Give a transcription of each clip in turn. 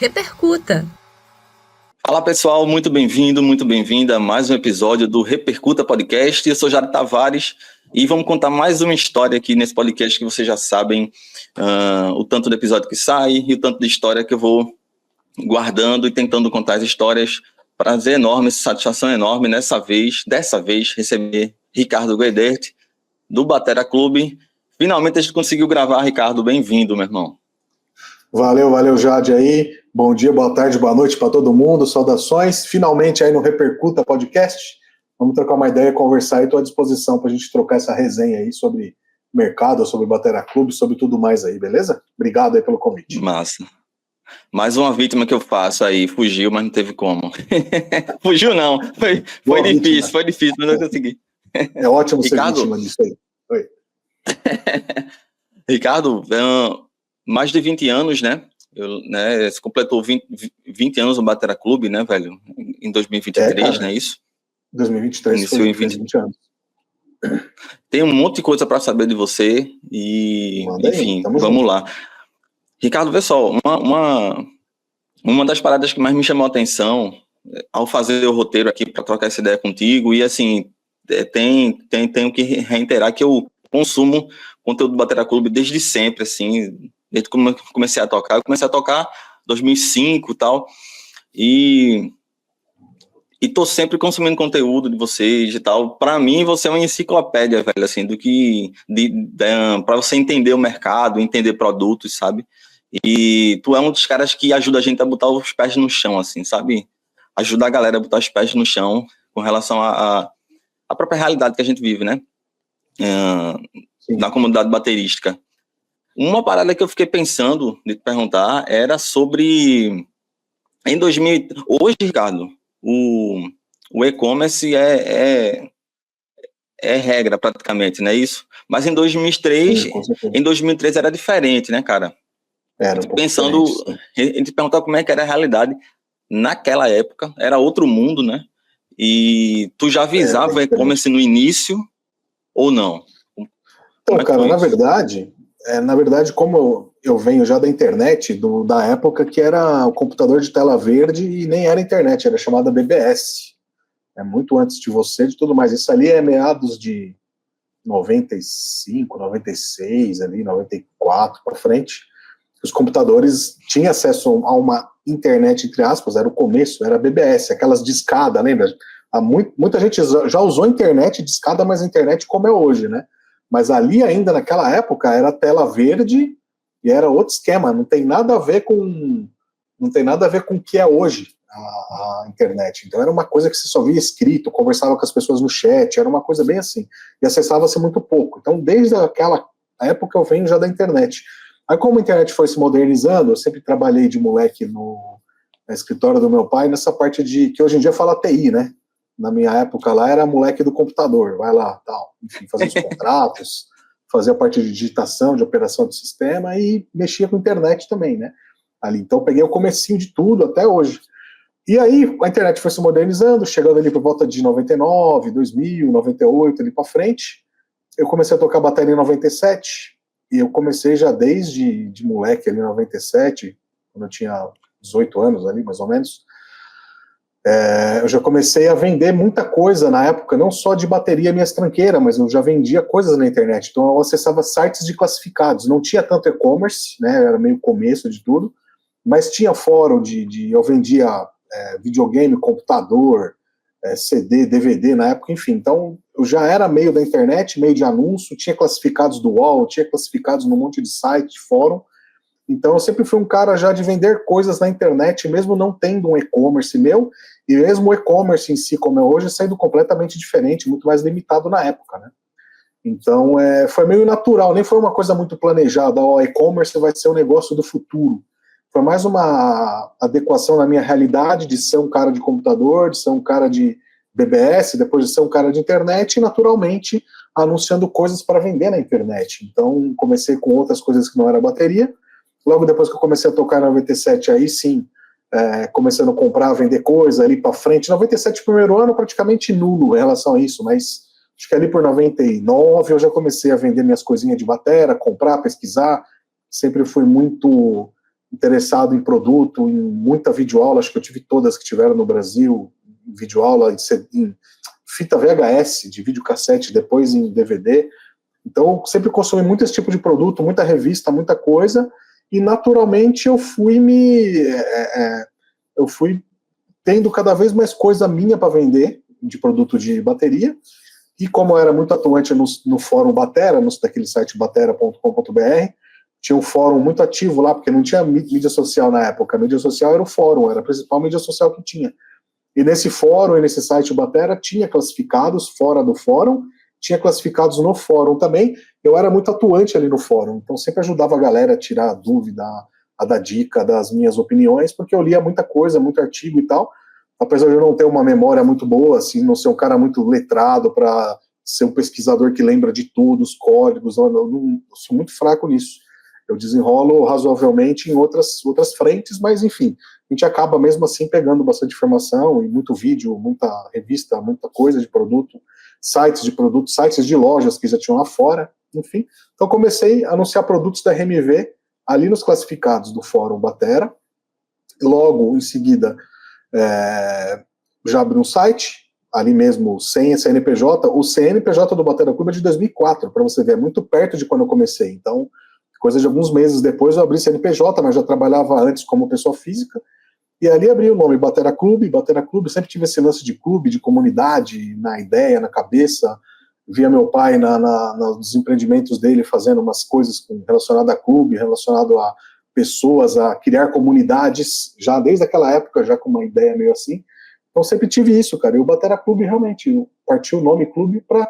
Repercuta! Fala pessoal, muito bem-vindo, muito bem-vinda a mais um episódio do Repercuta Podcast. Eu sou Jário Tavares e vamos contar mais uma história aqui nesse podcast que vocês já sabem o tanto do episódio que sai e o tanto de história que eu vou guardando e tentando contar as histórias. Prazer enorme, satisfação enorme dessa vez receber Ricardo Guedert do Batera Clube. Finalmente a gente conseguiu gravar, Ricardo, bem-vindo, meu irmão. Valeu, Jade aí. Bom dia, boa tarde, boa noite para todo mundo. Saudações. Finalmente aí no Repercuta Podcast. Vamos trocar uma ideia, conversar e estou à disposição para a gente trocar essa resenha aí sobre mercado, sobre Batera Clube, sobre tudo mais aí, beleza? Obrigado aí pelo convite. Massa. Mais uma vítima que eu faço aí. Fugiu, mas não teve como. Fugiu não. Foi difícil, mas eu consegui. É ótimo Ricardo, ser vítima disso aí. Oi. Ricardo, mais de 20 anos, né? Você completou 20 anos no Batera Clube, né, velho? Em 2023, não é isso? 2023 Iniciou em 20 anos. Tem um monte de coisa para saber de você e, enfim, vamos lá. Ricardo, vê só, uma das paradas que mais me chamou a atenção ao fazer o roteiro aqui para trocar essa ideia contigo, e assim, tenho que reiterar que eu consumo conteúdo do Batera Clube desde sempre, assim, desde que eu comecei a tocar. Eu comecei a tocar em 2005 e tal, e tô sempre consumindo conteúdo de vocês e tal. Para mim, você é uma enciclopédia, velho, assim, do que para você entender o mercado, entender produtos, sabe? E tu é um dos caras que ajuda a gente a botar os pés no chão, assim, sabe? Ajuda a galera a botar os pés no chão com relação à própria realidade que a gente vive, né? Na comunidade baterística. Uma parada que eu fiquei pensando de te perguntar era sobre em 2000, hoje, Ricardo, o e-commerce é regra praticamente, não é isso? Mas em 2003, em 2003 era diferente, né, cara? Era um pouco diferente, a gente perguntava como é que era a realidade naquela época, era outro mundo, né? E tu já avisava o e-commerce no início ou não? Então, cara, na verdade, como eu venho já da internet, da época que era o computador de tela verde e nem era internet, era chamada BBS. Muito antes de você, de tudo mais. Isso ali é meados de 95, 96, ali, 94 para frente. Os computadores tinham acesso a uma internet, entre aspas, era o começo, era BBS, aquelas de escada, lembra? Muita gente já usou internet de escada, mas a internet como é hoje, né? Mas ali ainda naquela época era tela verde e era outro esquema, não tem nada a ver com o que é hoje a internet. Então era uma coisa que você só via escrito, conversava com as pessoas no chat, era uma coisa bem assim, e acessava-se muito pouco. Então desde aquela época eu venho já da internet. Aí como a internet foi se modernizando, eu sempre trabalhei de moleque no escritório do meu pai, nessa parte de, que hoje em dia fala TI, né? Na minha época lá era moleque do computador, vai lá, tal, enfim, fazia os contratos, fazia a parte de digitação, de operação do sistema e mexia com internet também, né? Ali, então eu peguei o comecinho de tudo até hoje. E aí a internet foi se modernizando, chegando ali por volta de 99, 2000, 98, ali pra frente. Eu comecei a tocar bateria em 97, e eu comecei já desde de moleque ali em 97, quando eu tinha 18 anos ali, mais ou menos. Eu já comecei a vender muita coisa na época, não só de bateria minhas tranqueiras, mas eu já vendia coisas na internet. Então eu acessava sites de classificados. Não tinha tanto e-commerce, né? Era meio começo de tudo, mas tinha fórum eu vendia videogame, computador, CD, DVD na época, enfim. Então eu já era meio da internet, meio de anúncio, tinha classificados do UOL, tinha classificados num monte de site, de fórum. Então eu sempre fui um cara já de vender coisas na internet, mesmo não tendo um e-commerce meu, e mesmo o e-commerce em si, como é hoje, sendo completamente diferente, muito mais limitado na época, né? Então foi meio natural, nem foi uma coisa muito planejada, e-commerce vai ser o negócio do futuro. Foi mais uma adequação na minha realidade de ser um cara de computador, de ser um cara de BBS, depois de ser um cara de internet, e naturalmente anunciando coisas para vender na internet. Então comecei com outras coisas que não era bateria. Logo depois que eu comecei a tocar em 97, aí sim, começando a comprar, vender coisa ali para frente. 97, primeiro ano, praticamente nulo em relação a isso, mas acho que ali por 99 eu já comecei a vender minhas coisinhas de batera, comprar, pesquisar. Sempre fui muito interessado em produto, em muita videoaula, acho que eu tive todas que tiveram no Brasil, videoaula em fita VHS, de videocassete, depois em DVD. Então, sempre consumi muito esse tipo de produto, muita revista, muita coisa, e naturalmente eu fui tendo cada vez mais coisa minha para vender, de produto de bateria, e como eu era muito atuante no fórum Batera, daquele site batera.com.br, tinha um fórum muito ativo lá, porque não tinha mídia social na época, a mídia social era o fórum, era a principal mídia social que tinha. E nesse fórum e nesse site Batera tinha classificados fora do fórum, tinha classificados no fórum também. Eu era muito atuante ali no fórum, então sempre ajudava a galera a tirar a dúvida, a dar dica das minhas opiniões, porque eu lia muita coisa, muito artigo e tal. Apesar de eu não ter uma memória muito boa, assim, não ser um cara muito letrado para ser um pesquisador que lembra de tudo, os códigos, eu sou muito fraco nisso. Eu desenrolo razoavelmente em outras frentes, mas enfim, a gente acaba mesmo assim pegando bastante informação e muito vídeo, muita revista, muita coisa de produto, sites de produtos, sites de lojas que já tinham lá fora, enfim. Então comecei a anunciar produtos da RMV ali nos classificados do Fórum Batera. Logo em seguida, já abri um site, ali mesmo, sem CNPJ. O CNPJ do Batera Clube é de 2004, para você ver, é muito perto de quando eu comecei. Então, coisa de alguns meses depois eu abri CNPJ, mas já trabalhava antes como pessoa física, e ali abri o nome Batera Clube, sempre tive esse lance de clube, de comunidade, na ideia, na cabeça, via meu pai nos empreendimentos dele fazendo umas coisas relacionadas a clube, relacionado a pessoas, a criar comunidades, já desde aquela época, já com uma ideia meio assim. Então sempre tive isso, cara, e o Batera Clube realmente partiu o nome clube para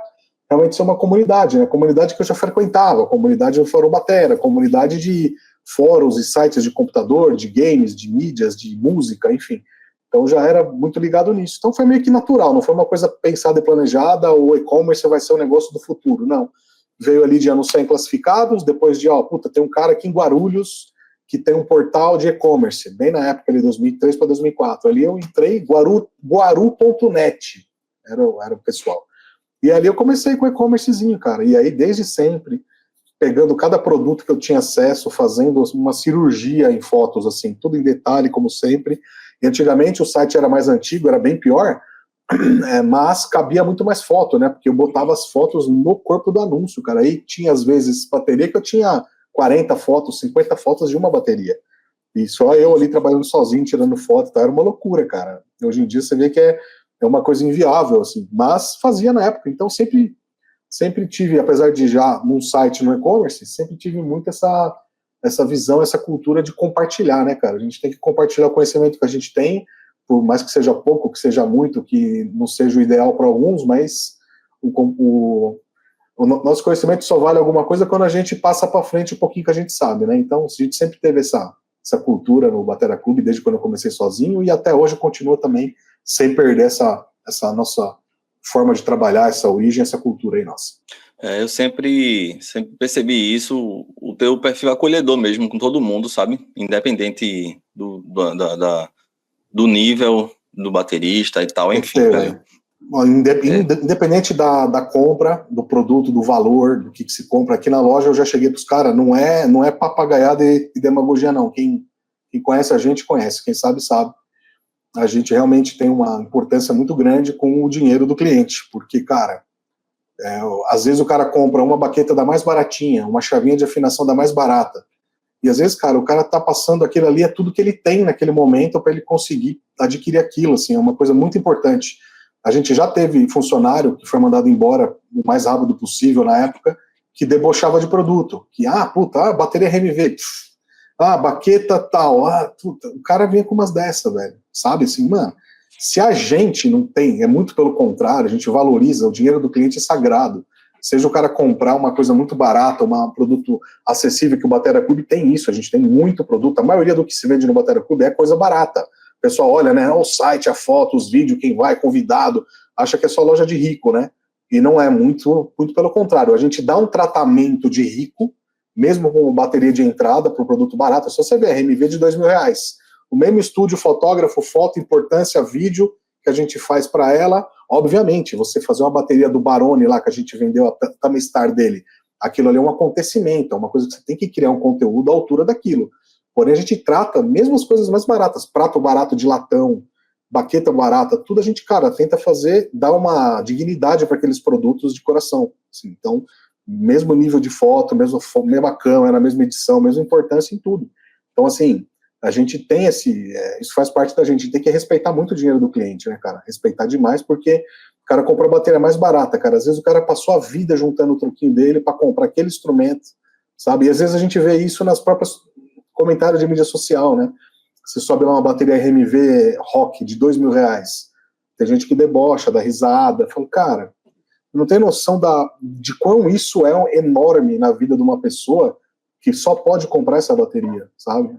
realmente ser uma comunidade, né? Comunidade que eu já frequentava, comunidade do Fórum Batera, comunidade de fóruns e sites de computador, de games, de mídias, de música, enfim. Então já era muito ligado nisso. Então foi meio que natural, não foi uma coisa pensada e planejada, o e-commerce vai ser um negócio do futuro, não. Veio ali de anunciar em classificados, depois de, tem um cara aqui em Guarulhos que tem um portal de e-commerce, bem na época de 2003 para 2004. Ali eu entrei, guaru.net, era o pessoal. E ali eu comecei com e-commercezinho, cara. E aí, desde sempre, pegando cada produto que eu tinha acesso, fazendo uma cirurgia em fotos, assim, tudo em detalhe, como sempre. E antigamente o site era mais antigo, era bem pior, mas cabia muito mais foto, né? Porque eu botava as fotos no corpo do anúncio, cara. Aí tinha, às vezes, bateria que eu tinha 40 fotos, 50 fotos de uma bateria. E só eu ali trabalhando sozinho, tirando foto, tá? Era uma loucura, cara. Hoje em dia você vê que é uma coisa inviável, assim, mas fazia na época, então sempre tive, apesar de já num site, no e-commerce, sempre tive muito essa visão, essa cultura de compartilhar, né, cara? A gente tem que compartilhar o conhecimento que a gente tem, por mais que seja pouco, que seja muito, que não seja o ideal para alguns, mas o nosso conhecimento só vale alguma coisa quando a gente passa para frente um pouquinho que a gente sabe, né? Então, a gente sempre teve essa cultura no Batera Clube, desde quando eu comecei sozinho, e até hoje continua também, sem perder essa nossa forma de trabalhar, essa origem, essa cultura aí nossa. Eu sempre percebi isso, o teu perfil acolhedor mesmo, com todo mundo, sabe? Independente do nível do baterista e tal, enfim. Independente da compra, do produto, do valor, do que se compra, aqui na loja eu já cheguei pros caras, não é papagaiada e demagogia não, quem conhece a gente conhece, quem sabe sabe. A gente realmente tem uma importância muito grande com o dinheiro do cliente, porque, cara, às vezes o cara compra uma baqueta da mais baratinha, uma chavinha de afinação da mais barata, e às vezes, cara, o cara tá passando aquilo ali, é tudo que ele tem naquele momento para ele conseguir adquirir aquilo, assim, é uma coisa muito importante. A gente já teve funcionário que foi mandado embora o mais rápido possível na época, que debochava de produto, que, bateria RMV, baqueta tal, o cara vinha com umas dessas, velho, sabe, assim, mano, se a gente não tem, é muito pelo contrário, a gente valoriza, o dinheiro do cliente é sagrado, seja o cara comprar uma coisa muito barata, um produto acessível, que o Batera Clube tem isso, a gente tem muito produto, a maioria do que se vende no Batera Clube é coisa barata, o pessoal olha, né, o site, a foto, os vídeos, quem vai, convidado, acha que é só loja de rico, né, e não é, muito pelo contrário, a gente dá um tratamento de rico, mesmo com bateria de entrada para o produto barato, é só você ver, RMV de R$2.000. O mesmo estúdio, fotógrafo, foto, importância, vídeo que a gente faz para ela, obviamente, você fazer uma bateria do Barone lá, que a gente vendeu a Tamistar dele, aquilo ali é um acontecimento, é uma coisa que você tem que criar um conteúdo à altura daquilo. Porém, a gente trata mesmo as coisas mais baratas, prato barato de latão, baqueta barata, tudo a gente, cara, tenta fazer, dar uma dignidade para aqueles produtos de coração. Assim, então, mesmo nível de foto, mesma câmera, mesma edição, mesma importância em tudo. Então, assim, a gente tem isso faz parte da gente, tem que respeitar muito o dinheiro do cliente, né, cara? Respeitar demais, porque o cara comprou a bateria mais barata, cara. Às vezes o cara passou a vida juntando o troquinho dele para comprar aquele instrumento, sabe? E às vezes a gente vê isso nas próprias comentários de mídia social, né? Você sobe lá uma bateria RMV Rock de R$2.000. Tem gente que debocha, dá risada. Fala, cara, não tem noção de quão isso é enorme na vida de uma pessoa que só pode comprar essa bateria, sabe?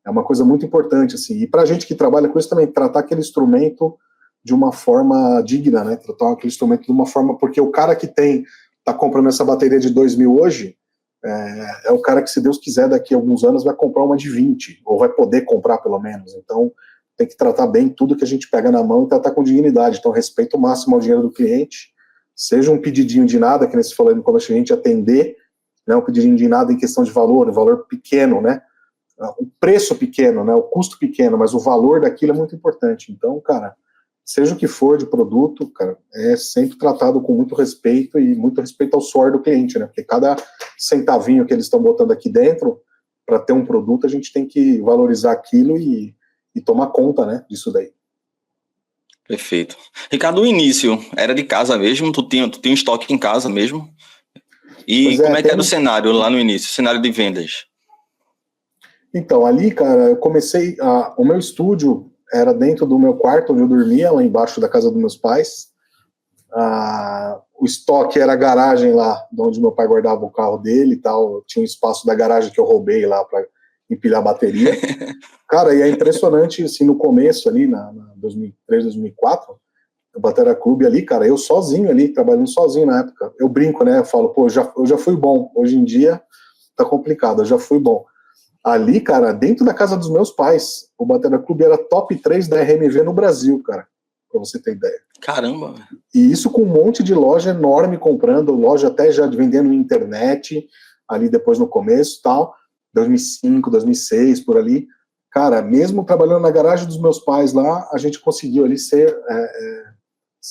É uma coisa muito importante, assim. E pra gente que trabalha com isso também, tratar aquele instrumento de uma forma digna, né? Tratar aquele instrumento de uma forma... Porque o cara que tá comprando essa bateria de 2.000 hoje, é o cara que, se Deus quiser, daqui a alguns anos vai comprar uma de 20, ou vai poder comprar, pelo menos. Então, tem que tratar bem tudo que a gente pega na mão e tratar com dignidade. Então, respeito máximo ao dinheiro do cliente, seja um pedidinho de nada, que nesse falando como a gente atender, né, um pedidinho de nada em questão de valor pequeno, né? O preço pequeno, né? O custo pequeno, mas o valor daquilo é muito importante. Então, cara, seja o que for de produto, cara, é sempre tratado com muito respeito e muito respeito ao suor do cliente, né? Porque cada centavinho que eles estão botando aqui dentro para ter um produto, a gente tem que valorizar aquilo e tomar conta, né, disso daí. Perfeito. Ricardo, o início era de casa mesmo? Tu tinha um estoque em casa mesmo? E como é que era o cenário lá no início, o cenário de vendas? Então, ali, cara, eu comecei... o meu estúdio era dentro do meu quarto, onde eu dormia, lá embaixo da casa dos meus pais. O estoque era a garagem lá, onde meu pai guardava o carro dele e tal. Tinha um espaço da garagem que eu roubei lá para empilhar a bateria. Cara, e é impressionante, assim, no começo ali, na 2003, 2004, o Batera Clube ali, cara, eu sozinho ali, trabalhando sozinho na época. Eu brinco, né? Eu falo, pô, eu já fui bom. Hoje em dia tá complicado, eu já fui bom. Ali, cara, dentro da casa dos meus pais, o Batera Clube era top 3 da RMV no Brasil, cara, pra você ter ideia. Caramba! E isso com um monte de loja enorme comprando, loja até já vendendo na internet, ali depois no começo e tal, 2005, 2006, por ali. Cara, mesmo trabalhando na garagem dos meus pais lá, a gente conseguiu ali ser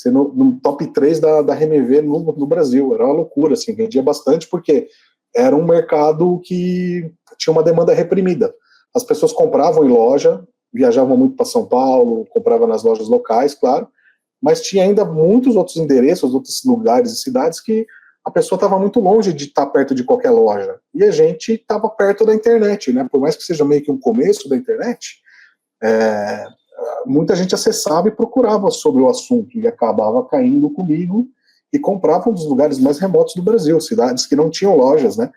no top 3 da RMV no Brasil. Era uma loucura, assim, vendia bastante, porque era um mercado que tinha uma demanda reprimida. As pessoas compravam em loja, viajavam muito para São Paulo, compravam nas lojas locais, claro, mas tinha ainda muitos outros endereços, outros lugares e cidades que a pessoa estava muito longe de estar perto de qualquer loja. E a gente estava perto da internet, né? Por mais que seja meio que um começo da internet, muita gente acessava e procurava sobre o assunto e acabava caindo comigo e compravam dos lugares mais remotos do Brasil, cidades que não tinham lojas, né?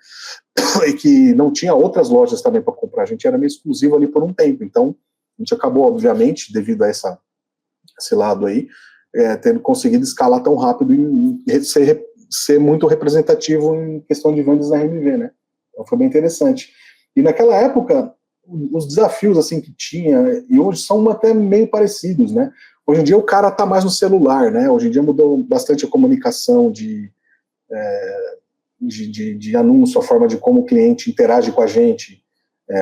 E que não tinha outras lojas também para comprar. A gente era meio exclusivo ali por um tempo. Então, a gente acabou, obviamente, devido a esse lado aí, tendo conseguido escalar tão rápido e ser muito representativo em questão de vendas na RMV, né? Então, foi bem interessante. E naquela época, os desafios assim que tinha, e hoje são até meio parecidos, né? Hoje em dia o cara tá mais no celular, né? Hoje em dia mudou bastante a comunicação de anúncio, a forma de como o cliente interage com a gente.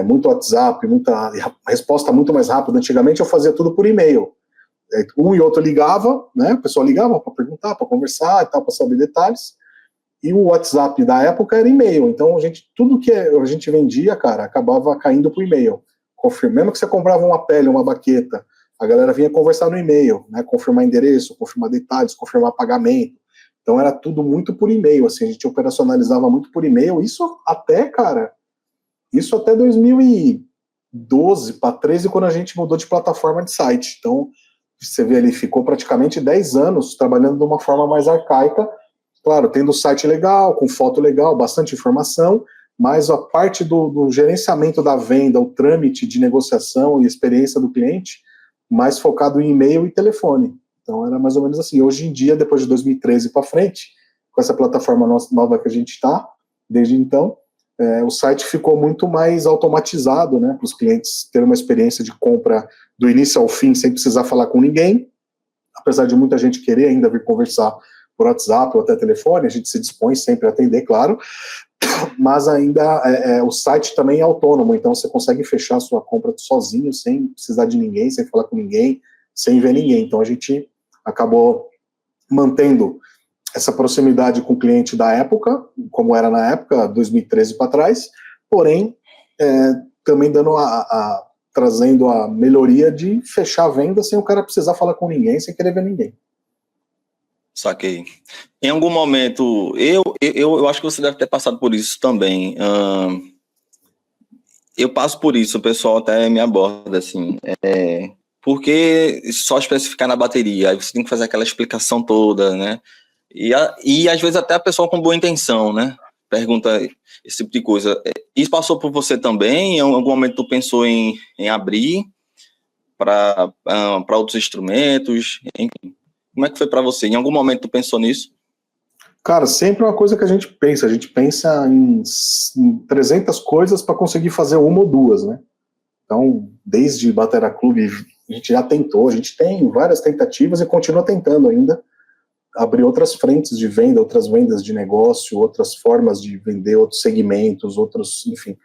Muito WhatsApp, muita resposta muito mais rápida. Antigamente eu fazia tudo por e-mail. Um e outro ligava, né? O pessoal ligava para perguntar, para conversar e tal, para saber detalhes. E o WhatsApp da época era e-mail. Então tudo que a gente vendia, cara, acabava caindo por e-mail. Mesmo que você comprava uma pele, uma baqueta, a galera vinha conversar no e-mail, né? Confirmar endereço, confirmar detalhes, confirmar pagamento. Então era tudo muito por e-mail, assim, a gente operacionalizava muito por e-mail. Isso até 2012 para 2013, quando a gente mudou de plataforma de site. Então, você vê ali, ficou praticamente 10 anos trabalhando de uma forma mais arcaica, claro, tendo o site legal, com foto legal, bastante informação, mas a parte do gerenciamento da venda, o trâmite de negociação e experiência do cliente, mais focado em e-mail e telefone. Então era mais ou menos assim. Hoje em dia, depois de 2013 para frente, com essa plataforma nova que a gente está, desde então, o site ficou muito mais automatizado, né, para os clientes terem uma experiência de compra do início ao fim, sem precisar falar com ninguém, apesar de muita gente querer ainda vir conversar por WhatsApp ou até telefone, a gente se dispõe sempre a atender, claro, mas ainda o site também é autônomo, então você consegue fechar a sua compra sozinho, sem precisar de ninguém, sem falar com ninguém, sem ver ninguém. Então a gente acabou mantendo essa proximidade com o cliente da época, como era na época, 2013 para trás, porém, também trazendo a melhoria de fechar a venda sem o cara precisar falar com ninguém, sem querer ver ninguém. Saquei. Em algum momento, eu acho que você deve ter passado por isso também. Eu passo por isso, o pessoal até me aborda, assim, porque só especificar na bateria, aí você tem que fazer aquela explicação toda, né? E às vezes até a pessoa com boa intenção, né? Pergunta esse tipo de coisa. Isso passou por você também? Em algum momento tu pensou em abrir para outros instrumentos? Enfim. Como é que foi para você? Em algum momento tu pensou nisso? Cara, sempre é uma coisa que a gente pensa em 300 coisas para conseguir fazer uma ou duas, né? Então, desde Batera Clube, a gente já tentou, a gente tem várias tentativas e continua tentando ainda abrir outras frentes de venda, outras vendas de negócio, outras formas de vender, outros segmentos, enfim.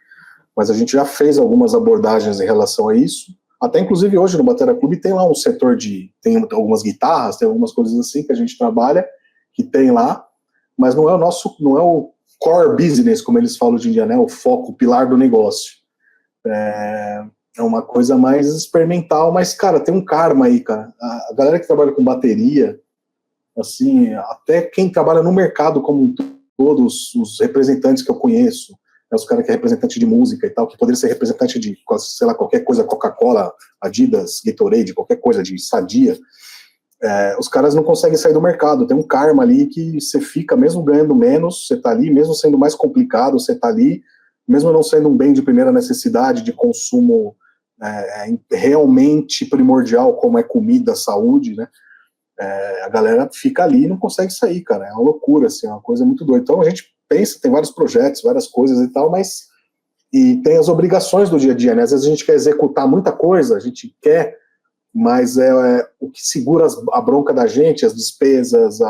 Mas a gente já fez algumas abordagens em relação a isso. Até, inclusive, hoje no Batera Clube tem lá um setor tem algumas guitarras, tem algumas coisas assim que a gente trabalha, que tem lá, mas não é o core business, como eles falam hoje em dia, né? O foco, o pilar do negócio. É uma coisa mais experimental, mas, cara, tem um karma aí, cara. A galera que trabalha com bateria, assim, até quem trabalha no mercado como um todo, os representantes que eu conheço, né, os caras que é representante de música e tal, que poderia ser representante de, sei lá, qualquer coisa, Coca-Cola, Adidas, Gatorade, qualquer coisa de Sadia, os caras não conseguem sair do mercado. Tem um karma ali que você fica, mesmo ganhando menos, você tá ali, mesmo sendo mais complicado, você tá ali, mesmo não sendo um bem de primeira necessidade, de consumo realmente primordial, como é comida, saúde, né? A galera fica ali e não consegue sair, cara. É uma loucura, assim, é uma coisa muito doida. Então a gente pensa, tem vários projetos, várias coisas e tal, e tem as obrigações do dia a dia, né? Às vezes a gente quer executar muita coisa, a gente quer, mas o que segura a bronca da gente, as despesas,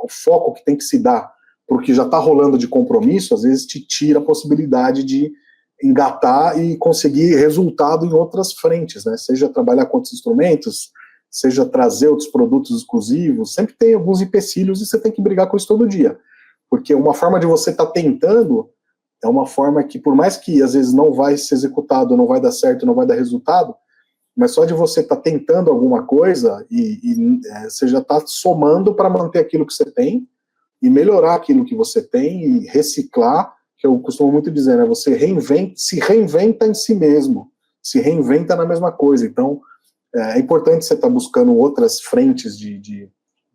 o foco que tem que se dar porque já está rolando de compromisso, às vezes te tira a possibilidade de engatar e conseguir resultado em outras frentes, né? Seja trabalhar com outros instrumentos, seja trazer outros produtos exclusivos, sempre tem alguns empecilhos e você tem que brigar com isso todo dia. Porque uma forma de você estar tentando é uma forma que, por mais que às vezes não vai ser executado, não vai dar certo, não vai dar resultado, mas só de você estar tentando alguma coisa você já está somando para manter aquilo que você tem e melhorar aquilo que você tem e reciclar, que eu costumo muito dizer, né? Você se reinventa em si mesmo, se reinventa na mesma coisa. Então, é importante você estar buscando outras frentes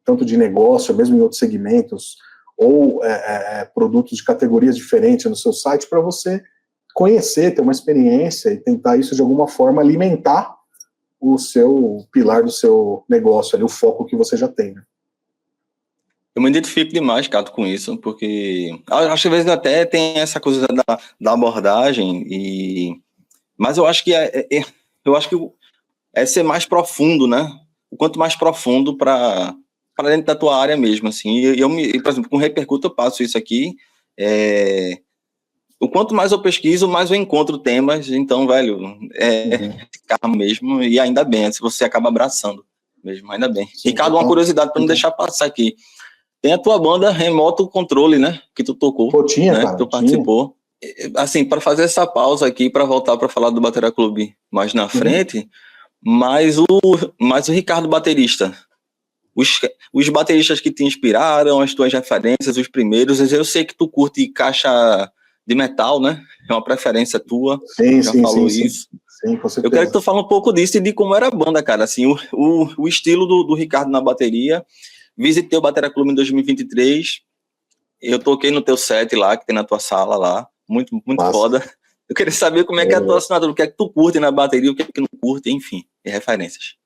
tanto de negócio, mesmo em outros segmentos, ou produtos de categorias diferentes no seu site, para você conhecer, ter uma experiência e tentar isso de alguma forma alimentar o seu pilar do seu negócio, ali, o foco que você já tem, né? Eu me identifico demais, Cato, com isso, porque acho que às vezes até tem essa coisa da abordagem, mas eu acho que é ser mais profundo, né? O quanto mais profundo para dentro da tua área mesmo, assim. Por exemplo, com Repercuta eu passo isso aqui. O quanto mais eu pesquiso, mais eu encontro temas. Então, velho, carro mesmo, e ainda bem, se você acaba abraçando mesmo, ainda bem. Sim, Ricardo, uma curiosidade para não deixar passar aqui. Tem a tua banda Remoto Controle, né? Que tu tocou. Pô, tinha, né? Cara, tu participou. Assim, para fazer essa pausa aqui, para voltar para falar do Batera Clube mais na frente, mas o Ricardo baterista, os bateristas que te inspiraram, as tuas referências, os primeiros, eu sei que tu curte caixa de metal, né? É uma preferência tua, já falou isso. Sim, com certeza. Eu quero que tu fale um pouco disso e de como era a banda, cara, assim, o estilo do Ricardo na bateria. Visitei o Batera Clube em 2023, eu toquei no teu set lá, que tem na tua sala lá, muito foda. Eu queria saber como é que é a tua assinatura, o que é que tu curte na bateria, o que é que não curte, enfim, e referências.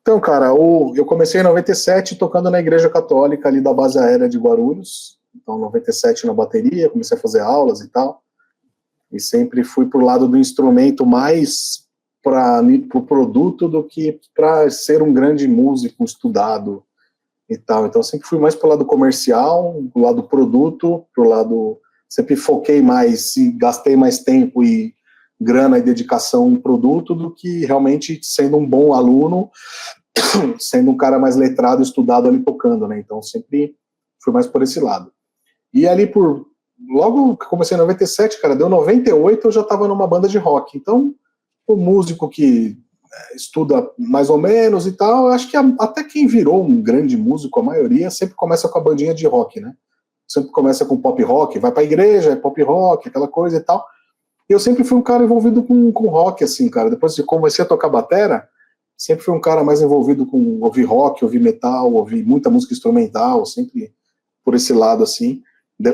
Então, cara, eu comecei em 97 tocando na Igreja Católica ali da base aérea de Guarulhos. Então, 97 na bateria, comecei a fazer aulas e tal. E sempre fui pro lado do instrumento mais para o produto do que para ser um grande músico estudado. e tal. Então, eu sempre fui mais pro lado comercial, pro lado produto, pro lado... Sempre foquei mais e gastei mais tempo e grana e dedicação em produto do que realmente sendo um bom aluno, sendo um cara mais letrado, estudado ali tocando, né? Então, sempre fui mais por esse lado. E ali logo que comecei em 97, cara, deu 98, eu já tava numa banda de rock. Então, o músico que estuda mais ou menos e tal, eu acho que até quem virou um grande músico, a maioria, sempre começa com a bandinha de rock, né? Sempre começa com pop rock, vai pra igreja, é pop rock, aquela coisa e tal. E eu sempre fui um cara envolvido com rock, assim, cara. Depois de comecei a tocar batera, sempre fui um cara mais envolvido com ouvir rock, ouvir metal, ouvir muita música instrumental, sempre por esse lado, assim.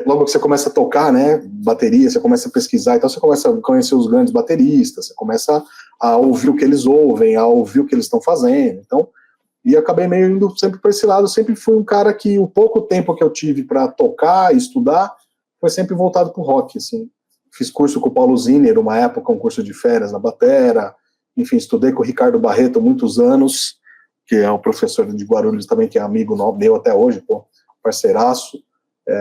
Logo que você começa a tocar, né, bateria, você começa a pesquisar, então você começa a conhecer os grandes bateristas, você começa a ouvir o que eles ouvem, a ouvir o que eles estão fazendo. Então, e acabei meio indo sempre para esse lado. Sempre fui um cara que o pouco tempo que eu tive para tocar e estudar foi sempre voltado para o rock, assim. Fiz curso com o Paulo Zinner, uma época, um curso de férias na batera. Enfim, estudei com o Ricardo Barreto muitos anos, que é um professor de Guarulhos também, que é amigo meu até hoje, pô, parceiraço.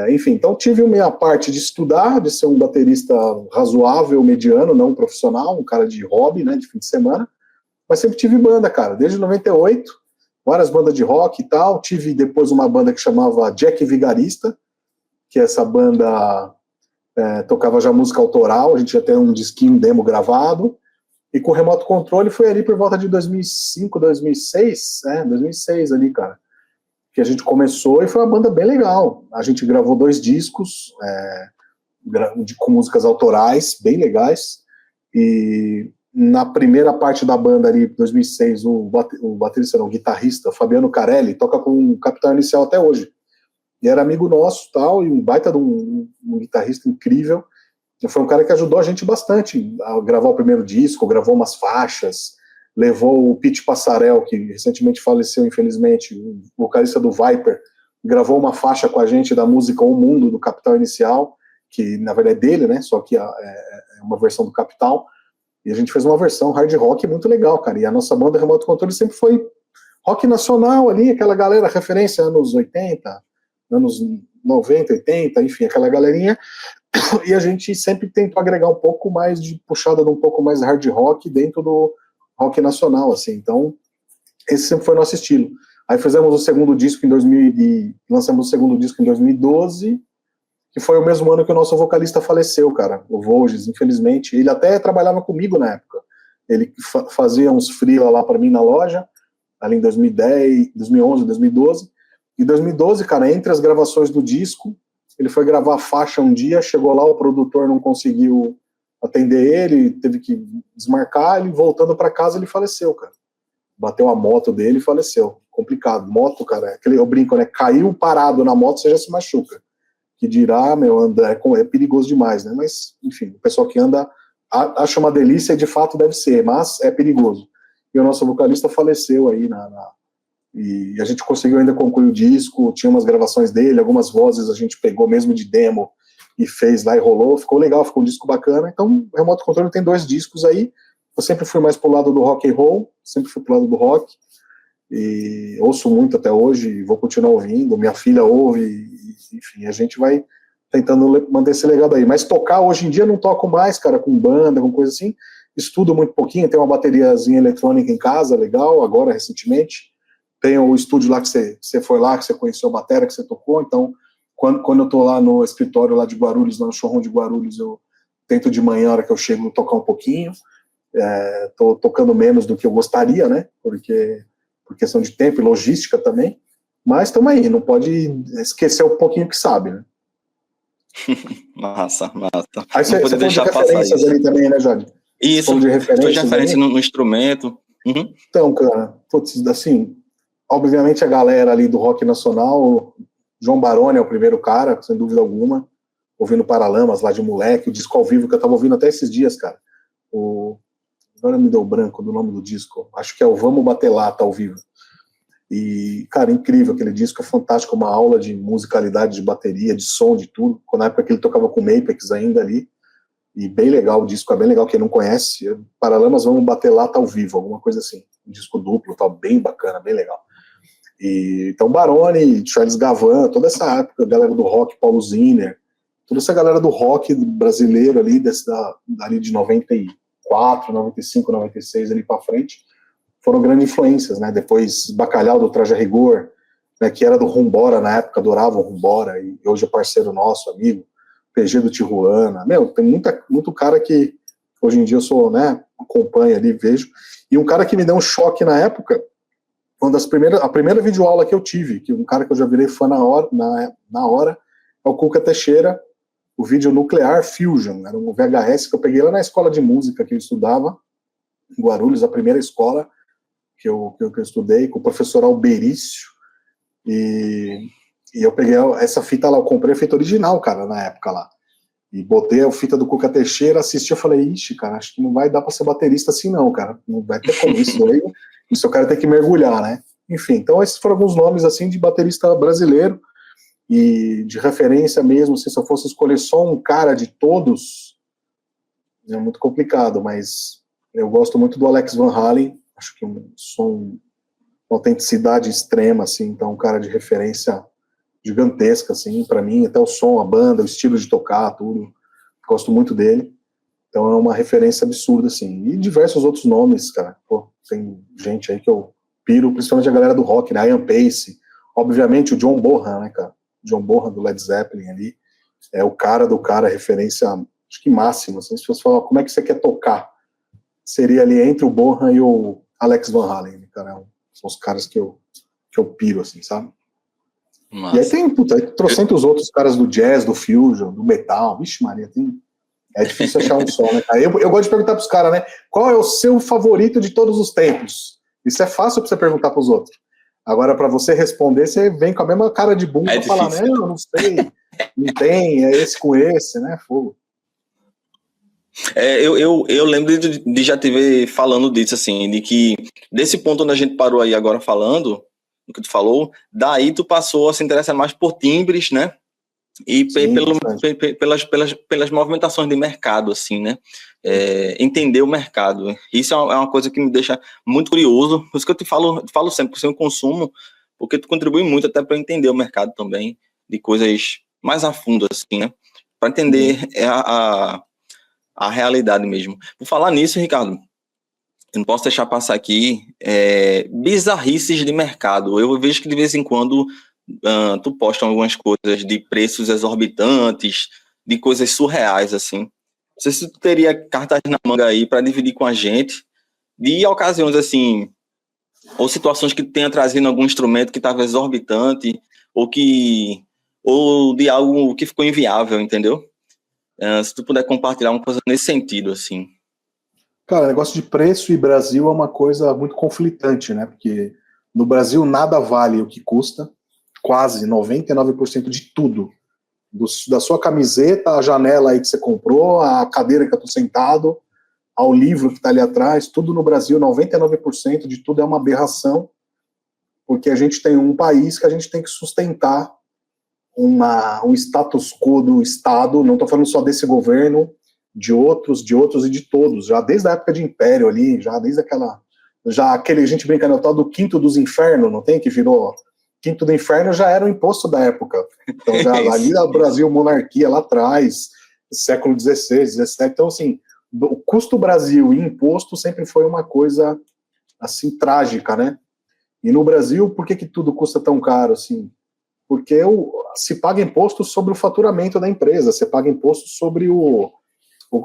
Enfim, então tive a minha parte de estudar, de ser um baterista razoável, mediano, não profissional, um cara de hobby, né, de fim de semana, mas sempre tive banda, cara, desde 98, várias bandas de rock e tal. Tive depois uma banda que chamava Jack Vigarista, que essa banda tocava já música autoral, a gente já tem um disquinho demo gravado, e com o Remoto Controle foi ali por volta de 2005, 2006, 2006 ali, cara, que a gente começou, e foi uma banda bem legal. A gente gravou 2 discos com músicas autorais, bem legais, e na primeira parte da banda ali, 2006, o baterista, não, o guitarrista, Fabiano Carelli, toca com o Capital Inicial até hoje. E era amigo nosso, tal, e um baita de um guitarrista incrível. E foi um cara que ajudou a gente bastante a gravar o primeiro disco, gravou umas faixas, levou o Pete Passarel, que recentemente faleceu, infelizmente, o vocalista do Viper, gravou uma faixa com a gente da música O Mundo, do Capital Inicial, que na verdade é dele, né, só que é uma versão do Capital, e a gente fez uma versão hard rock muito legal, cara, e a nossa banda Remoto Controle sempre foi rock nacional ali, aquela galera, referência anos 80, anos 90, 80, enfim, aquela galerinha, e a gente sempre tentou agregar um pouco mais de puxada de um pouco mais hard rock dentro do rock nacional, assim. Então esse sempre foi o nosso estilo. Aí fizemos o segundo disco em 2000 e lançamos o segundo disco em 2012, que foi o mesmo ano que o nosso vocalista faleceu, cara, o Volges, infelizmente. Ele até trabalhava comigo na época, ele fazia uns freela lá para mim na loja, ali em 2010, 2011, 2012. Em 2012, cara, entre as gravações do disco, ele foi gravar a faixa um dia, chegou lá, o produtor não conseguiu atender ele, teve que desmarcar, ele voltando para casa, ele faleceu, cara. Bateu a moto dele e faleceu. Complicado. Moto, cara, eu brinco, né? Caiu parado na moto, você já se machuca. Que dirá, meu, andar é perigoso demais, né? Mas, enfim, o pessoal que anda acha uma delícia e de fato deve ser, mas é perigoso. E o nosso vocalista faleceu aí e a gente conseguiu ainda concluir o disco, tinha umas gravações dele, algumas vozes a gente pegou mesmo de demo e fez lá e rolou, ficou legal, ficou um disco bacana. Então, o Remoto Controle tem 2 discos aí. Eu sempre fui mais pro lado do rock and roll, sempre fui pro lado do rock, e ouço muito até hoje, e vou continuar ouvindo, minha filha ouve, e, enfim, a gente vai tentando manter esse legado aí. Mas tocar, hoje em dia, não toco mais, cara, com banda, com coisa assim, estudo muito pouquinho, tenho uma bateriazinha eletrônica em casa, legal, agora, recentemente. Tem o estúdio lá que você foi lá, que você conheceu a batera, que você tocou. Então, quando eu tô lá no escritório lá de Guarulhos, lá no showroom de Guarulhos, eu tento de manhã, a hora que eu chego, tocar um pouquinho. Tô tocando menos do que eu gostaria, né? Por questão de tempo e logística também. Mas estamos aí, não pode esquecer um pouquinho que sabe, né? Massa. Aí você falou de referências ali também, né, Jade? Isso, de referência no instrumento. Uhum. Então, cara, putz, assim, obviamente a galera ali do rock nacional, João Baroni é o primeiro cara, sem dúvida alguma, ouvindo Paralamas lá de moleque, o disco ao vivo que eu tava ouvindo até esses dias, cara. Agora me deu branco do nome do disco, acho que é o Vamos Bater Lata ao vivo. E, cara, incrível aquele disco, é fantástico, uma aula de musicalidade, de bateria, de som, de tudo. Na época que ele tocava com o Mapex ainda ali, e bem legal o disco, é bem legal, quem não conhece, Paralamas Vamos Bater Lata ao vivo, alguma coisa assim, um disco duplo, tal, bem bacana, bem legal. E, então, Baroni, Charles Gavan, toda essa época, a galera do rock, Paulo Zinner, toda essa galera do rock brasileiro ali, ali de 94, 95, 96 ali pra frente, foram grandes influências, né? Depois Bacalhau do Traje a Rigor, né, que era do Rumbora na época, adorava o Rumbora, e hoje é parceiro nosso, amigo, PG do Tijuana. Meu, tem muito cara que hoje em dia eu sou, né, acompanho ali, vejo. E um cara que me deu um choque na época, a primeira videoaula que eu tive, que um cara que eu já virei fã na hora é o Cuca Teixeira, o vídeo Nuclear Fusion, era um VHS que eu peguei lá na escola de música que eu estudava, em Guarulhos, a primeira escola que eu estudei, com o professor Alberício, e eu peguei essa fita lá, eu comprei a fita original, cara, na época lá, e botei a fita do Cuca Teixeira, assisti, eu falei, ixi, cara, acho que não vai dar pra ser baterista assim não, cara, não vai ter como isso aí, isso eu quero ter que mergulhar, né, enfim, então esses foram alguns nomes, assim, de baterista brasileiro, e de referência mesmo, assim, se eu fosse escolher só um cara de todos, é muito complicado, mas eu gosto muito do Alex Van Halen, acho que um som, uma autenticidade extrema, assim, então um cara de referência gigantesca, assim, para mim, até o som, a banda, o estilo de tocar, tudo, gosto muito dele, então é uma referência absurda, assim, e diversos outros nomes, cara, pô, tem gente aí que eu piro, principalmente a galera do rock, né, Ian Pace, obviamente o John Bonham, né, cara, John Bonham do Led Zeppelin ali, é o cara do cara, referência, acho que máxima, assim, se você falar, como é que você quer tocar, seria ali entre o Bonham e o Alex Van Halen, cara, são os caras que eu piro, assim, sabe? Nossa. E aí tem, puta, trocentos outros caras do jazz, do fusion, do metal, vixe Maria, é difícil achar um só, né, cara? Eu gosto de perguntar pros caras, né, qual é o seu favorito de todos os tempos? Isso é fácil pra você perguntar pros outros. Agora, pra você responder, você vem com a mesma cara de bunda pra falar, né, eu não sei, não tem, é esse com esse, né, fogo. Eu lembro de já te ver falando disso, assim, de que desse ponto onde a gente parou aí agora falando, o que tu falou, daí tu passou a se interessar mais por timbres, né? E sim, pelas movimentações de mercado, assim, né? Entender o mercado. Isso é uma coisa que me deixa muito curioso, por isso que eu te falo sempre, por ser um consumo, porque tu contribui muito até para entender o mercado também, de coisas mais a fundo, assim, né? Para entender a realidade mesmo. Por falar nisso, Ricardo, eu não posso deixar passar aqui bizarrices de mercado. Eu vejo que de vez em quando tu posta algumas coisas de preços exorbitantes, de coisas surreais, assim. Não sei se tu teria cartas na manga aí para dividir com a gente de ocasiões, assim, ou situações que tenha trazido algum instrumento que estava exorbitante, ou de algo que ficou inviável, entendeu? Se tu puder compartilhar uma coisa nesse sentido, assim. Cara, negócio de preço e Brasil é uma coisa muito conflitante, né? Porque no Brasil nada vale o que custa, quase 99% de tudo. Da sua camiseta, a janela aí que você comprou, a cadeira que eu tô sentado, ao livro que tá ali atrás, tudo no Brasil, 99% de tudo é uma aberração, porque a gente tem um país que a gente tem que sustentar um status quo do Estado, não tô falando só desse governo, de outros e de todos, já desde a época de Império ali, já desde aquele, a gente brinca no tal do Quinto dos Infernos, não tem, que virou Quinto do Inferno, já era o imposto da época, então já ali no Brasil, monarquia lá atrás, século XVI, XVII, então assim, o custo Brasil e imposto sempre foi uma coisa assim, trágica, né, e no Brasil, por que tudo custa tão caro, assim? Porque se paga imposto sobre o faturamento da empresa, se paga imposto sobre o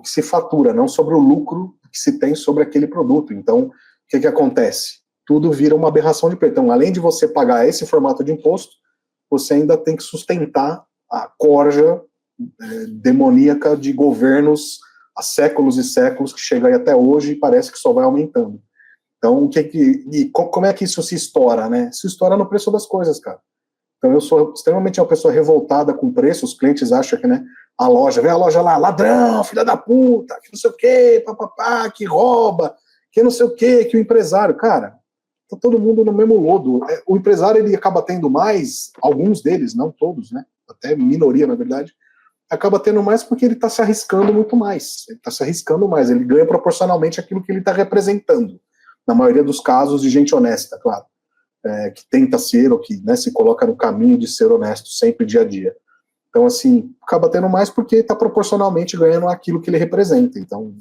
que se fatura, não sobre o lucro que se tem sobre aquele produto. Então, o que acontece? Tudo vira uma aberração de preço. Então, além de você pagar esse formato de imposto, você ainda tem que sustentar a corja demoníaca de governos há séculos e séculos, que chega aí até hoje e parece que só vai aumentando. Então, como é que isso se estoura, né? Se estoura no preço das coisas, cara. Então, eu sou extremamente uma pessoa revoltada com preço, os clientes acham que, né, a loja, vem a loja lá, ladrão, filha da puta, que não sei o quê, papapá, que rouba, que não sei o quê, que o empresário, cara, tá todo mundo no mesmo lodo. O empresário, ele acaba tendo mais, alguns deles, não todos, né, até minoria, na verdade, acaba tendo mais porque ele tá se arriscando muito mais, ele ganha proporcionalmente aquilo que ele tá representando, na maioria dos casos de gente honesta, claro. que tenta ser, ou que, né, se coloca no caminho de ser honesto sempre dia a dia. Então, assim, acaba tendo mais porque está proporcionalmente ganhando aquilo que ele representa. Então,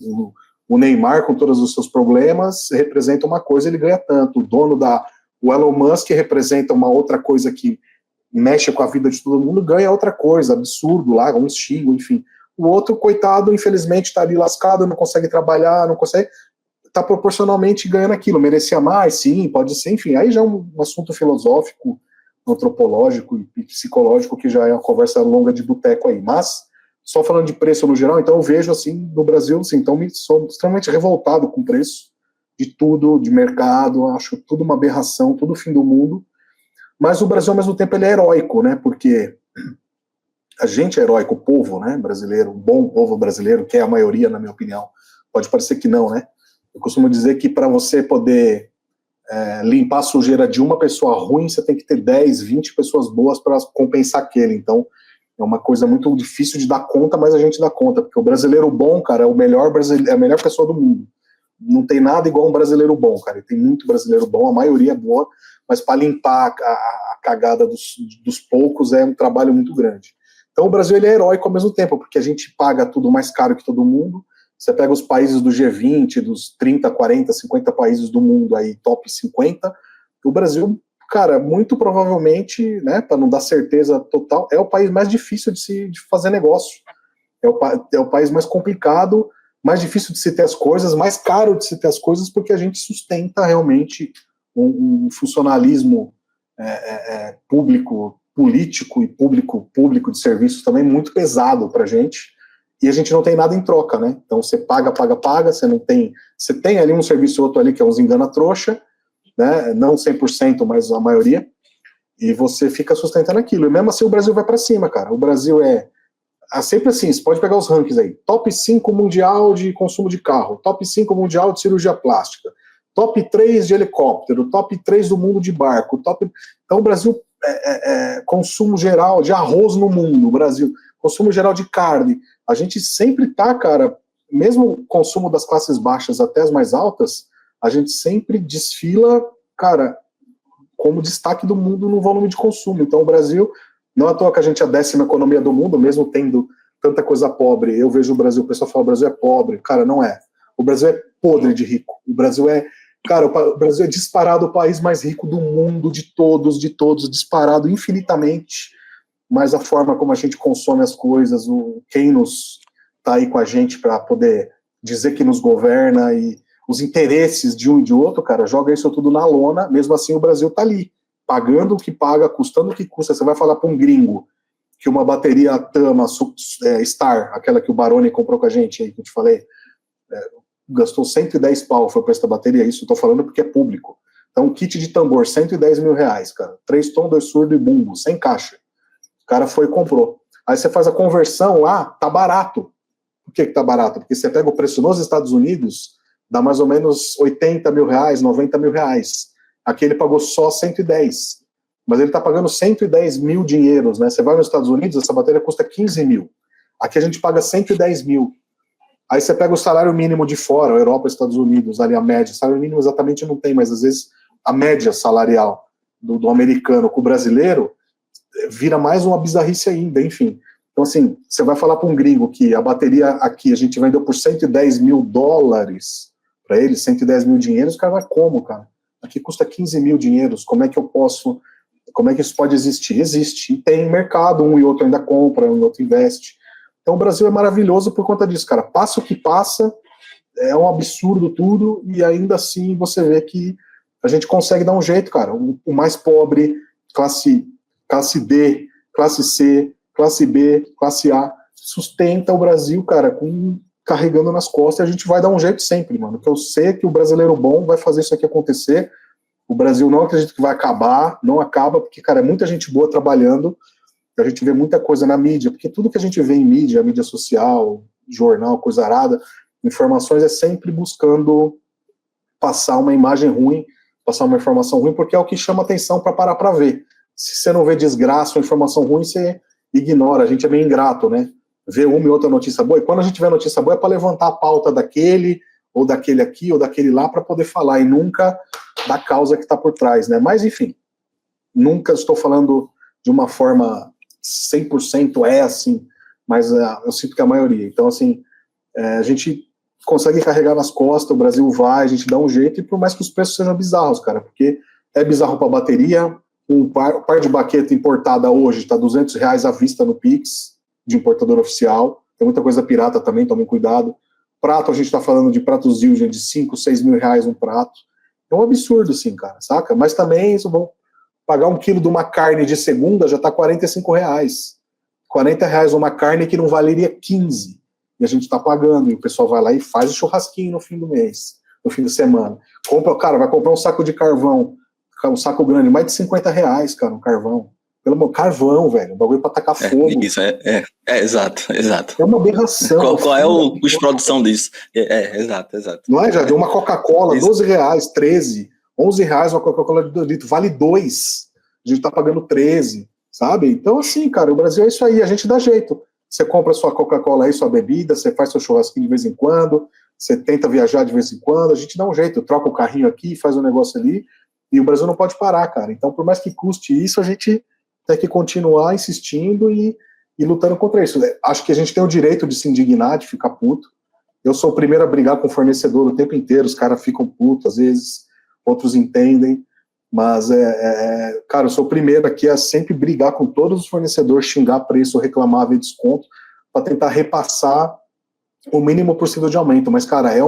o Neymar, com todos os seus problemas, representa uma coisa, ele ganha tanto. O Elon Musk representa uma outra coisa que mexe com a vida de todo mundo, ganha outra coisa, absurdo lá, um estilo, enfim. O outro, coitado, infelizmente, está ali lascado, não consegue trabalhar, não consegue... Está proporcionalmente ganhando aquilo. Merecia mais? Sim, pode ser, enfim. Aí já é um assunto filosófico, antropológico e psicológico, que já é uma conversa longa de boteco aí. Mas, só falando de preço no geral, então eu vejo, assim, no Brasil, assim, então sou extremamente revoltado com o preço de tudo, de mercado, acho tudo uma aberração, tudo o fim do mundo. Mas o Brasil, ao mesmo tempo, ele é heróico, né? Porque a gente é heróico, o povo, né, brasileiro, o bom povo brasileiro, que é a maioria, na minha opinião. Pode parecer que não, né? Eu costumo dizer que para você poder limpar a sujeira de uma pessoa ruim, você tem que ter 10, 20 pessoas boas para compensar aquele. Então, é uma coisa muito difícil de dar conta, mas a gente dá conta, porque o brasileiro bom, cara, é o melhor brasileiro, é a melhor pessoa do mundo. Não tem nada igual um brasileiro bom, cara. E tem muito brasileiro bom, a maioria é boa, mas para limpar a cagada dos poucos é um trabalho muito grande. Então, o Brasil, ele é heróico ao mesmo tempo, porque a gente paga tudo mais caro que todo mundo. Você pega os países do G20, dos 30, 40, 50 países do mundo aí, top 50, o Brasil, cara, muito provavelmente, né, para não dar certeza total, é o país mais difícil de fazer negócio. É o país mais complicado, mais difícil de se ter as coisas, mais caro de se ter as coisas, porque a gente sustenta realmente um funcionalismo público, político e público de serviços também muito pesado para a gente. E a gente não tem nada em troca, né? Então você paga, você não tem... Você tem ali um serviço ou outro ali que é uns engana-trouxa, né? Não 100%, mas a maioria, e você fica sustentando aquilo. E mesmo assim o Brasil vai para cima, cara. O Brasil é sempre assim, você pode pegar os rankings aí. Top 5 mundial de consumo de carro, top 5 mundial de cirurgia plástica, top 3 de helicóptero, top 3 do mundo de barco, Então o Brasil consumo geral de arroz no mundo, o Brasil, consumo geral de carne. A gente sempre tá, cara, mesmo o consumo das classes baixas até as mais altas, a gente sempre desfila, cara, como destaque do mundo no volume de consumo. Então o Brasil, não é à toa que a gente é a 10ª economia do mundo, mesmo tendo tanta coisa pobre. Eu vejo o Brasil, o pessoal fala, o Brasil é pobre. Cara, não é. O Brasil é podre de rico. O Brasil é disparado o país mais rico do mundo, de todos, disparado infinitamente. Mas a forma como a gente consome as coisas, quem nos tá aí com a gente para poder dizer que nos governa e os interesses de um e de outro, cara, joga isso tudo na lona. Mesmo assim o Brasil tá ali, pagando o que paga, custando o que custa. Você vai falar para um gringo que uma bateria Tama Star, aquela que o Baroni comprou com a gente aí, que eu te falei, gastou 110 pau, foi para essa bateria. Isso eu tô falando porque é público. Então, um kit de tambor, 110 mil reais, cara. 3 tom, 2 surdo e bumbo, sem caixa. O cara foi e comprou. Aí você faz a conversão lá, tá barato. Por que tá barato? Porque você pega o preço nos Estados Unidos, dá mais ou menos 80 mil reais, 90 mil reais. Aqui ele pagou só 110. Mas ele tá pagando 110 mil dinheiros, né? Você vai nos Estados Unidos, essa bateria custa 15 mil. Aqui a gente paga 110 mil. Aí você pega o salário mínimo de fora, Europa, Estados Unidos, ali a média. Salário mínimo exatamente não tem, mas às vezes a média salarial do americano com o brasileiro vira mais uma bizarrice ainda, enfim. Então, assim, você vai falar para um gringo que a bateria aqui a gente vendeu por 110 mil dólares para ele, 110 mil dinheiros, o cara vai como, cara? Aqui custa 15 mil dinheiros, como é que isso pode existir? Existe, e tem mercado, um e outro ainda compra, um e outro investe. Então o Brasil é maravilhoso por conta disso, cara. Passa o que passa, é um absurdo tudo, e ainda assim você vê que a gente consegue dar um jeito, cara. O mais pobre, classe D, classe C, classe B, classe A, sustenta o Brasil, cara, carregando nas costas, e a gente vai dar um jeito sempre, mano. Porque eu sei que o brasileiro bom vai fazer isso aqui acontecer. O Brasil não acredito que vai acabar, não acaba, porque, cara, é muita gente boa trabalhando. A gente vê muita coisa na mídia, porque tudo que a gente vê em mídia, mídia social, jornal, coisa arada, informações é sempre buscando passar uma imagem ruim, passar uma informação ruim, porque é o que chama atenção para parar para ver. Se você não vê desgraça ou informação ruim, você ignora. A gente é meio ingrato, né? Vê uma e outra notícia boa, e quando a gente vê notícia boa é para levantar a pauta daquele, ou daquele aqui, ou daquele lá, para poder falar, e nunca da causa que está por trás, né? Mas, enfim, nunca estou falando de uma forma 100% assim, mas eu sinto que a maioria. Então, assim, a gente consegue carregar nas costas, o Brasil vai, a gente dá um jeito, e por mais que os preços sejam bizarros, cara, porque é bizarro para bateria, um par de baqueta importada hoje está R$200 à vista no Pix, de importador oficial, tem muita coisa pirata também, tomem cuidado. Prato, a gente está falando de pratos Zildjian de 5, 6 mil reais um prato, é um absurdo, assim, cara, saca? Mas também, isso vão pagar 1 quilo de uma carne de segunda, já está R$45. R$40 uma carne que não valeria 15, e a gente está pagando, e o pessoal vai lá e faz o churrasquinho no fim do mês, no fim de semana. Cara, vai comprar um saco de carvão, um saco grande, mais de R$50, cara, um carvão. Pelo amor, carvão, velho, um bagulho pra tacar fogo. Isso, exato. É uma aberração. Qual é o custo de produção disso? Exato. Não é, já deu uma Coca-Cola, R$12, 13, R$11 uma Coca-Cola de 2 litros, vale 2. A gente tá pagando 13, sabe? Então, assim, cara, o Brasil é isso aí, a gente dá jeito. Você compra sua Coca-Cola aí, sua bebida, você faz seu churrasquinho de vez em quando, você tenta viajar de vez em quando, a gente dá um jeito, troca o carrinho aqui, faz um negócio ali, e o Brasil não pode parar, cara. Então, por mais que custe isso, a gente tem que continuar insistindo e lutando contra isso. Acho que a gente tem o direito de se indignar, de ficar puto. Eu sou o primeiro a brigar com o fornecedor o tempo inteiro, os caras ficam putos, às vezes, outros entendem, mas, cara, eu sou o primeiro aqui a sempre brigar com todos os fornecedores, xingar preço, reclamar, ver desconto, para tentar repassar o mínimo possível de aumento. Mas, cara, é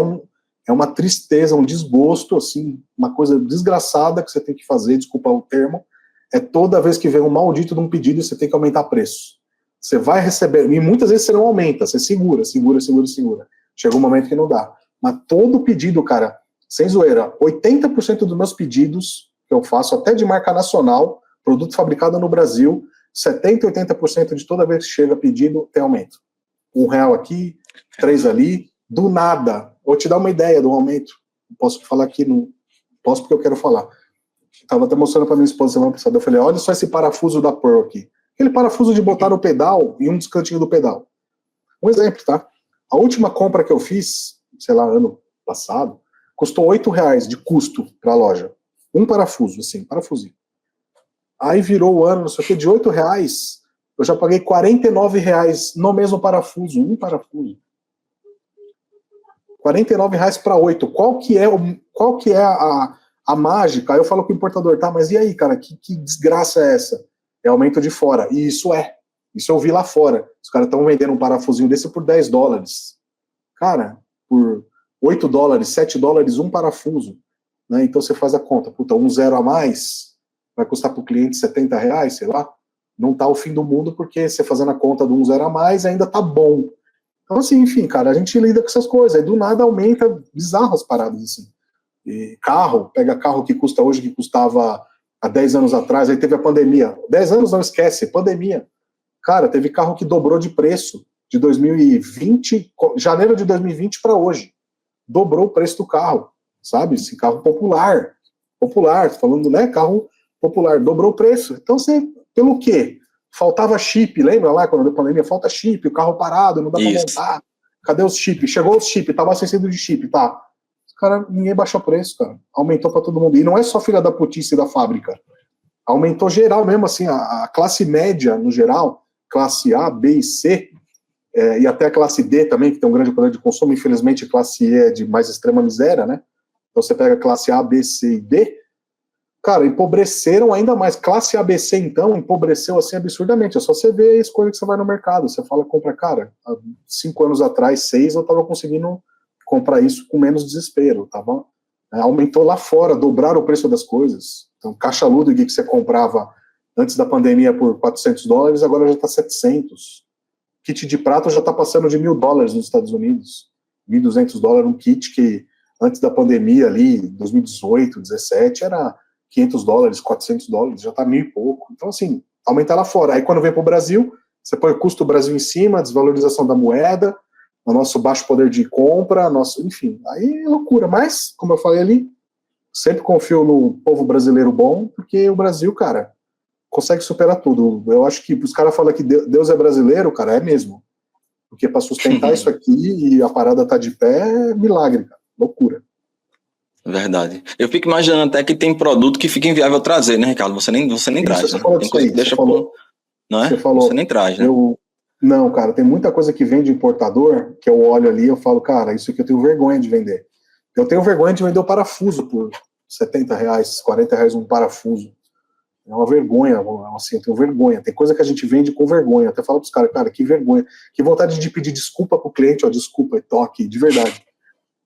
uma tristeza, um desgosto, assim, uma coisa desgraçada que você tem que fazer, desculpa o termo, é toda vez que vem um maldito de um pedido e você tem que aumentar preço. Você vai receber, e muitas vezes você não aumenta, você segura. Chega um momento que não dá. Mas todo pedido, cara, sem zoeira, 80% dos meus pedidos que eu faço, até de marca nacional, produto fabricado no Brasil, 70%, 80% de toda vez que chega pedido, tem aumento. R$1 aqui, 3 ali, do nada. Vou te dar uma ideia do aumento. Não posso falar aqui, não posso porque eu quero falar. Estava até mostrando para minha esposa semana passada. Eu falei, olha só esse parafuso da Pearl aqui. Aquele parafuso de botar no pedal e um dos cantinhos do pedal. Um exemplo, tá? A última compra que eu fiz, sei lá, ano passado, custou R$8 de custo para a loja. Um parafuso, assim, parafusinho. Aí virou o ano, não sei o que, de R$8, eu já paguei R$49 no mesmo parafuso, um parafuso. R$49 para 8. Qual que é a mágica? Aí eu falo com o importador, tá, mas e aí, cara, que desgraça é essa? É aumento de fora. E isso eu vi lá fora. Os caras estão vendendo um parafusinho desse por $10. Cara, por $8, $7, um parafuso. Né? Então você faz a conta. Puta, um zero a mais vai custar para o cliente R$70, sei lá. Não tá o fim do mundo, porque você fazendo a conta do um zero a mais ainda tá bom. Então, assim, enfim, cara, a gente lida com essas coisas. Aí do nada aumenta bizarro as paradas, assim. E pega carro que custa hoje, que custava há 10 anos atrás, aí teve a pandemia. 10 anos não esquece, pandemia. Cara, teve carro que dobrou de preço de 2020, janeiro de 2020 para hoje. Dobrou o preço do carro, sabe? Esse carro popular, falando, né, carro popular, dobrou o preço. Então, pelo quê? Faltava chip, lembra lá quando deu pandemia? Falta chip, o carro parado, não dá para montar. Cadê os chips? Chegou os chips, tava acessível de chip, tá? Cara, ninguém baixou o preço, cara. Aumentou para todo mundo. E não é só filha da putice da fábrica. Aumentou geral mesmo, assim, a classe média, no geral, classe A, B e C, e até a classe D também, que tem um grande poder de consumo. Infelizmente, a classe E é de mais extrema miséria, né? Então você pega a classe A, B, C e D, cara, empobreceram ainda mais. Classe ABC, então, empobreceu assim absurdamente. É só você ver a escolha que você vai no mercado. Você fala, compra, cara, há 5 anos atrás, 6, eu tava conseguindo comprar isso com menos desespero, tá bom? Aumentou lá fora, dobraram o preço das coisas. Então, caixa Ludwig que você comprava antes da pandemia por $400, agora já está 700. Kit de prato já está passando de $1.000 nos Estados Unidos. $1.200 um kit que antes da pandemia ali, 2018, 2017, era $500, $400, já está 1.000 e pouco. Então, assim, aumenta lá fora. Aí quando vem para o Brasil, você põe o custo do Brasil em cima, a desvalorização da moeda, o nosso baixo poder de compra, enfim, aí é loucura. Mas, como eu falei ali, sempre confio no povo brasileiro bom, porque o Brasil, cara, consegue superar tudo. Eu acho que os caras falam que Deus é brasileiro, cara, é mesmo. Porque para sustentar isso aqui e a parada tá de pé, é milagre, cara, loucura. Verdade. Eu fico imaginando até que tem produto que fica inviável trazer, né, Ricardo? Você nem traz, você né? falou Tem disso coisa aí, que deixa não é? Você falou, Você nem traz, né? Não, cara, tem muita coisa que vem de importador, que eu olho ali e eu falo, cara, isso aqui eu tenho vergonha de vender. Eu tenho vergonha de vender o parafuso por R$70, R$40 um parafuso. É uma vergonha, assim, eu tenho vergonha. Tem coisa que a gente vende com vergonha. Eu até falo pros caras, cara, que vergonha. Que vontade de pedir desculpa pro cliente, ó, desculpa, toque, de verdade.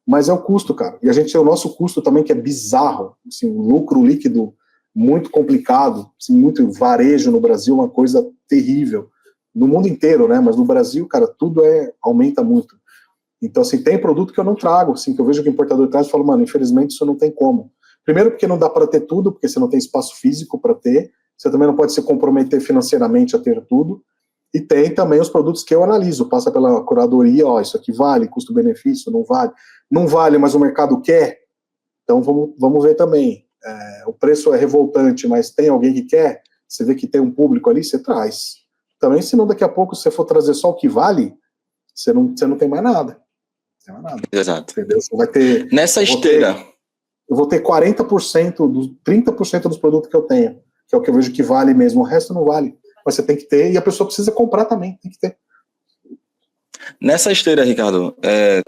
Mas é o custo, cara. E a gente tem o nosso custo também, que é bizarro. Assim, o lucro líquido muito complicado, assim, muito varejo no Brasil, uma coisa terrível. No mundo inteiro, né? Mas no Brasil, cara, tudo aumenta muito. Então, assim, tem produto que eu não trago, assim, que eu vejo que o importador traz e falo, mano, infelizmente isso não tem como. Primeiro porque não dá para ter tudo, porque você não tem espaço físico para ter. Você também não pode se comprometer financeiramente a ter tudo. E tem também os produtos que eu analiso, passa pela curadoria, ó, isso aqui vale, custo-benefício, não vale. Não vale, mas o mercado quer. Então vamos ver também. O preço é revoltante, mas tem alguém que quer, você vê que tem um público ali, você traz. Também, senão daqui a pouco, se você for trazer só o que vale, você não tem mais nada. Não tem mais nada. Exato. Entendeu? Você vai ter... Nessa esteira... Eu vou ter 40%, 30% dos produtos que eu tenho, que é o que eu vejo que vale mesmo. O resto não vale. Mas você tem que ter, e a pessoa precisa comprar também, tem que ter. Nessa esteira, Ricardo,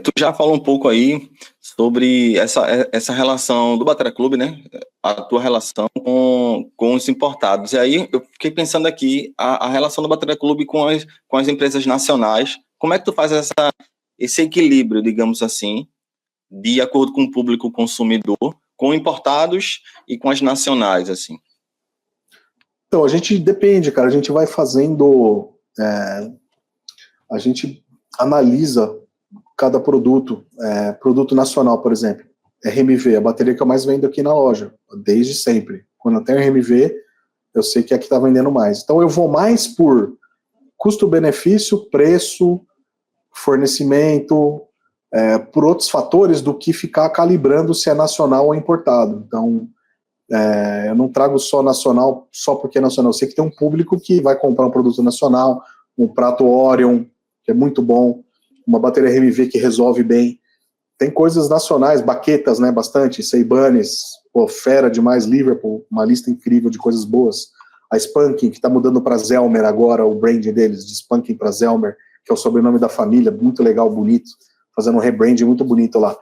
tu já falou um pouco aí sobre essa relação do Batera Clube, né? A tua relação com os importados. E aí eu fiquei pensando aqui, a relação do Batera Clube com as empresas nacionais. Como é que tu faz esse equilíbrio, digamos assim, de acordo com o público consumidor, com importados e com as nacionais, assim? Então, a gente depende, cara. A gente vai fazendo... a gente analisa cada produto. Produto nacional, por exemplo. RMV, a bateria que eu mais vendo aqui na loja, desde sempre. Quando eu tenho RMV, eu sei que é a que está vendendo mais. Então, eu vou mais por custo-benefício, preço, fornecimento... por outros fatores do que ficar calibrando se é nacional ou importado. Então, eu não trago só nacional só porque é nacional. Eu sei que tem um público que vai comprar um produto nacional, um prato Orion, que é muito bom, uma bateria RMV que resolve bem. Tem coisas nacionais, baquetas, né, bastante, Seibanes, fera demais, Liverpool, uma lista incrível de coisas boas. A Spanking, que está mudando para Zelmer agora, o brand deles, de Spanking para Zelmer, que é o sobrenome da família, muito legal, bonito, fazendo um rebrand muito bonito lá.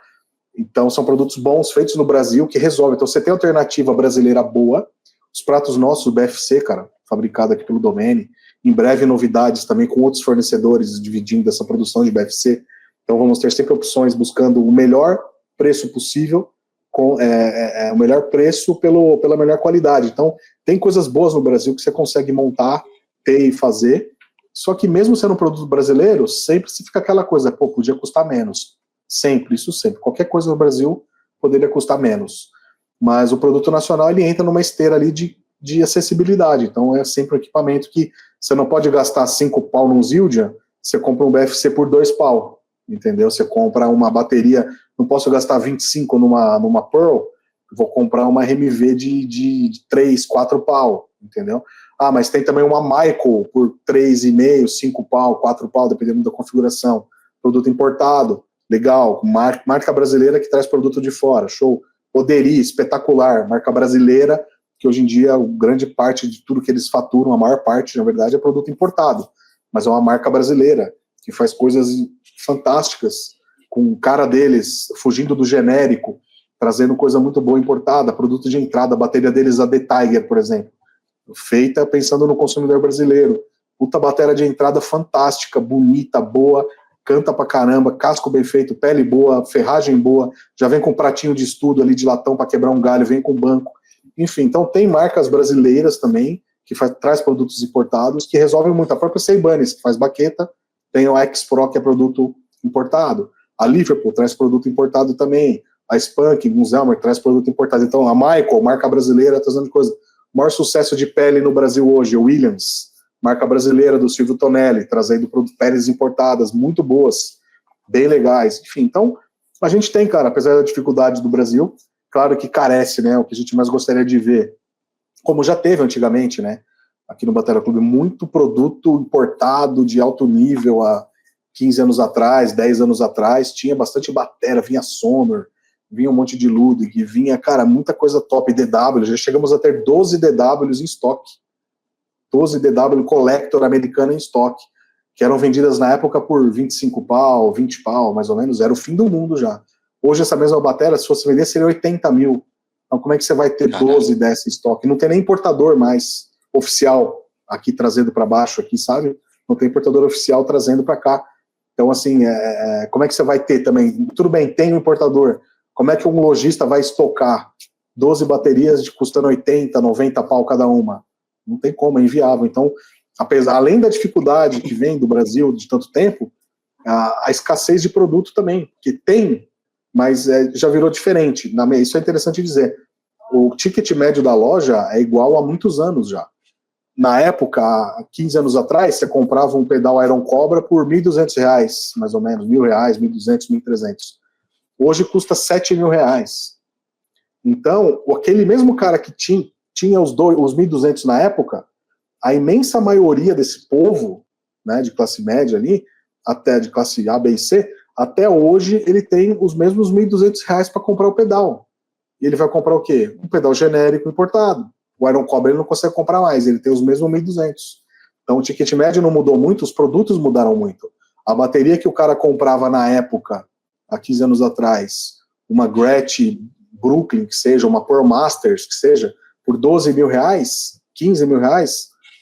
Então, são produtos bons, feitos no Brasil, que resolvem. Então, você tem alternativa brasileira boa, os pratos nossos, BFC, cara, fabricado aqui pelo Domene, em breve novidades também com outros fornecedores dividindo essa produção de BFC. Então, vamos ter sempre opções buscando o melhor preço possível, com o melhor preço pela melhor qualidade. Então, tem coisas boas no Brasil que você consegue montar, ter e fazer. Só que mesmo sendo um produto brasileiro, sempre se fica aquela coisa, podia custar menos. Sempre, isso sempre. Qualquer coisa no Brasil poderia custar menos. Mas o produto nacional, ele entra numa esteira ali de acessibilidade. Então é sempre um equipamento que você não pode gastar 5 pau num Zildjian, você compra um BFC por 2 pau. Entendeu? Você compra uma bateria, não posso gastar 25 numa Pearl, vou comprar uma RMV de 3, 4 pau. Entendeu? Mas tem também uma Michael por 3,5, 5 pau, 4 pau, dependendo da configuração. Produto importado, legal. Marca brasileira que traz produto de fora, show. Oderi, espetacular. Marca brasileira, que hoje em dia, grande parte de tudo que eles faturam, a maior parte, na verdade, é produto importado. Mas é uma marca brasileira, que faz coisas fantásticas, com cara deles, fugindo do genérico, trazendo coisa muito boa importada, produto de entrada, a bateria deles, a The Tiger, por exemplo. Feita pensando no consumidor brasileiro. Puta bateria de entrada fantástica, bonita, boa, canta pra caramba, casco bem feito, pele boa, ferragem boa, já vem com pratinho de estudo ali de latão para quebrar um galho, vem com banco. Enfim, então tem marcas brasileiras também, que traz produtos importados, que resolvem muito. A própria Seibanes, que faz baqueta, tem o X-Pro, que é produto importado. A Liverpool traz produto importado também. A Spank, Gunzelmer, traz produto importado. Então a Michael, marca brasileira, trazendo coisa. O maior sucesso de pele no Brasil hoje, o Williams, marca brasileira do Silvio Tonelli, trazendo peles importadas, muito boas, bem legais. Enfim, então, a gente tem, cara, apesar da dificuldade do Brasil, claro que carece, né, o que a gente mais gostaria de ver, como já teve antigamente, né, aqui no Batera Clube, muito produto importado de alto nível há 15 anos atrás, 10 anos atrás, tinha bastante batera, vinha Sonor, vinha um monte de Ludwig, vinha, cara, muita coisa top, DW, já chegamos a ter 12 DWs em estoque. 12 DW Collector americana em estoque, que eram vendidas na época por 25 pau, 20 pau, mais ou menos, era o fim do mundo já. Hoje essa mesma bateria, se fosse vender, seria 80 mil. Então como é que você vai ter 12 dessa em estoque? Não tem nem importador mais oficial aqui trazendo para baixo, aqui, sabe? Não tem importador oficial trazendo para cá. Então, assim, como é que você vai ter também? Tudo bem, tem um importador. Como é que um lojista vai estocar 12 baterias custando 80, 90 pau cada uma? Não tem como, é inviável. Então, além da dificuldade que vem do Brasil de tanto tempo, a escassez de produto também, que tem, mas já virou diferente. Isso é interessante dizer. O ticket médio da loja é igual há muitos anos já. Na época, há 15 anos atrás, você comprava um pedal Iron Cobra por R$1.200, mais ou menos, R$1.000, R$1.200, R$1.300. Hoje custa R$7.000. Então, aquele mesmo cara que tinha os 1.200 na época, a imensa maioria desse povo, né, de classe média ali, até de classe A, B e C, até hoje ele tem os mesmos R$1.200 para comprar o pedal. E ele vai comprar o quê? Um pedal genérico importado. O Iron Cobra ele não consegue comprar mais, ele tem os mesmos 1.200. Então o ticket médio não mudou muito, os produtos mudaram muito. A bateria que o cara comprava na época, há 15 anos atrás, uma Gretsch Brooklyn, que seja, uma Pearl Masters, que seja, por R$12.000, R$15.000,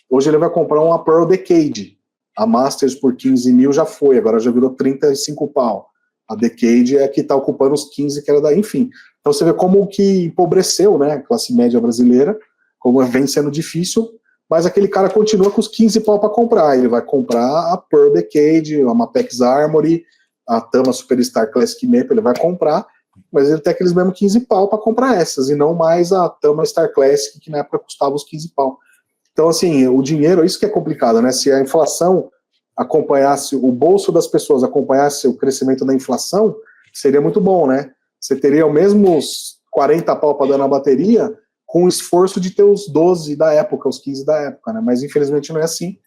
hoje ele vai comprar uma Pearl Decade. A Masters por 15 mil já foi, agora já virou 35 pau. A Decade é a que está ocupando os 15 que era da, enfim. Então você vê como que empobreceu, né, a classe média brasileira, como vem sendo difícil, mas aquele cara continua com os 15 pau para comprar. Ele vai comprar a Pearl Decade, a Mapex Armory, a Tama Superstar Classic Maple, ele vai comprar, mas ele tem aqueles mesmos 15 pau para comprar essas, e não mais a Tama Star Classic, que na época custava os 15 pau. Então, assim, o dinheiro, isso que é complicado, né? Se a inflação acompanhasse, o bolso das pessoas acompanhasse o crescimento da inflação, seria muito bom, né? Você teria os mesmos 40 pau para dar na bateria, com o esforço de ter os 12 da época, os 15 da época, né? Mas infelizmente não é assim.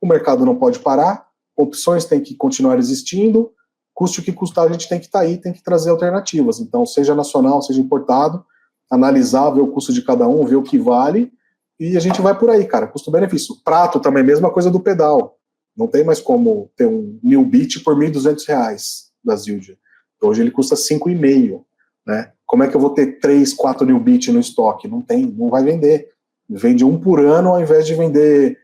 O mercado não pode parar, opções têm que continuar existindo, custe o que custar, a gente tem que estar aí, tem que trazer alternativas. Então, seja nacional, seja importado, analisar, ver o custo de cada um, ver o que vale, e a gente vai por aí, cara, custo-benefício. Prato também, mesma coisa do pedal. Não tem mais como ter um New Beat por R$1.200 da Zildjian. Hoje ele custa 5,5, né? Como é que eu vou ter 3, 4 New Beat no estoque? Não tem, não vai vender. Vende um por ano ao invés de vender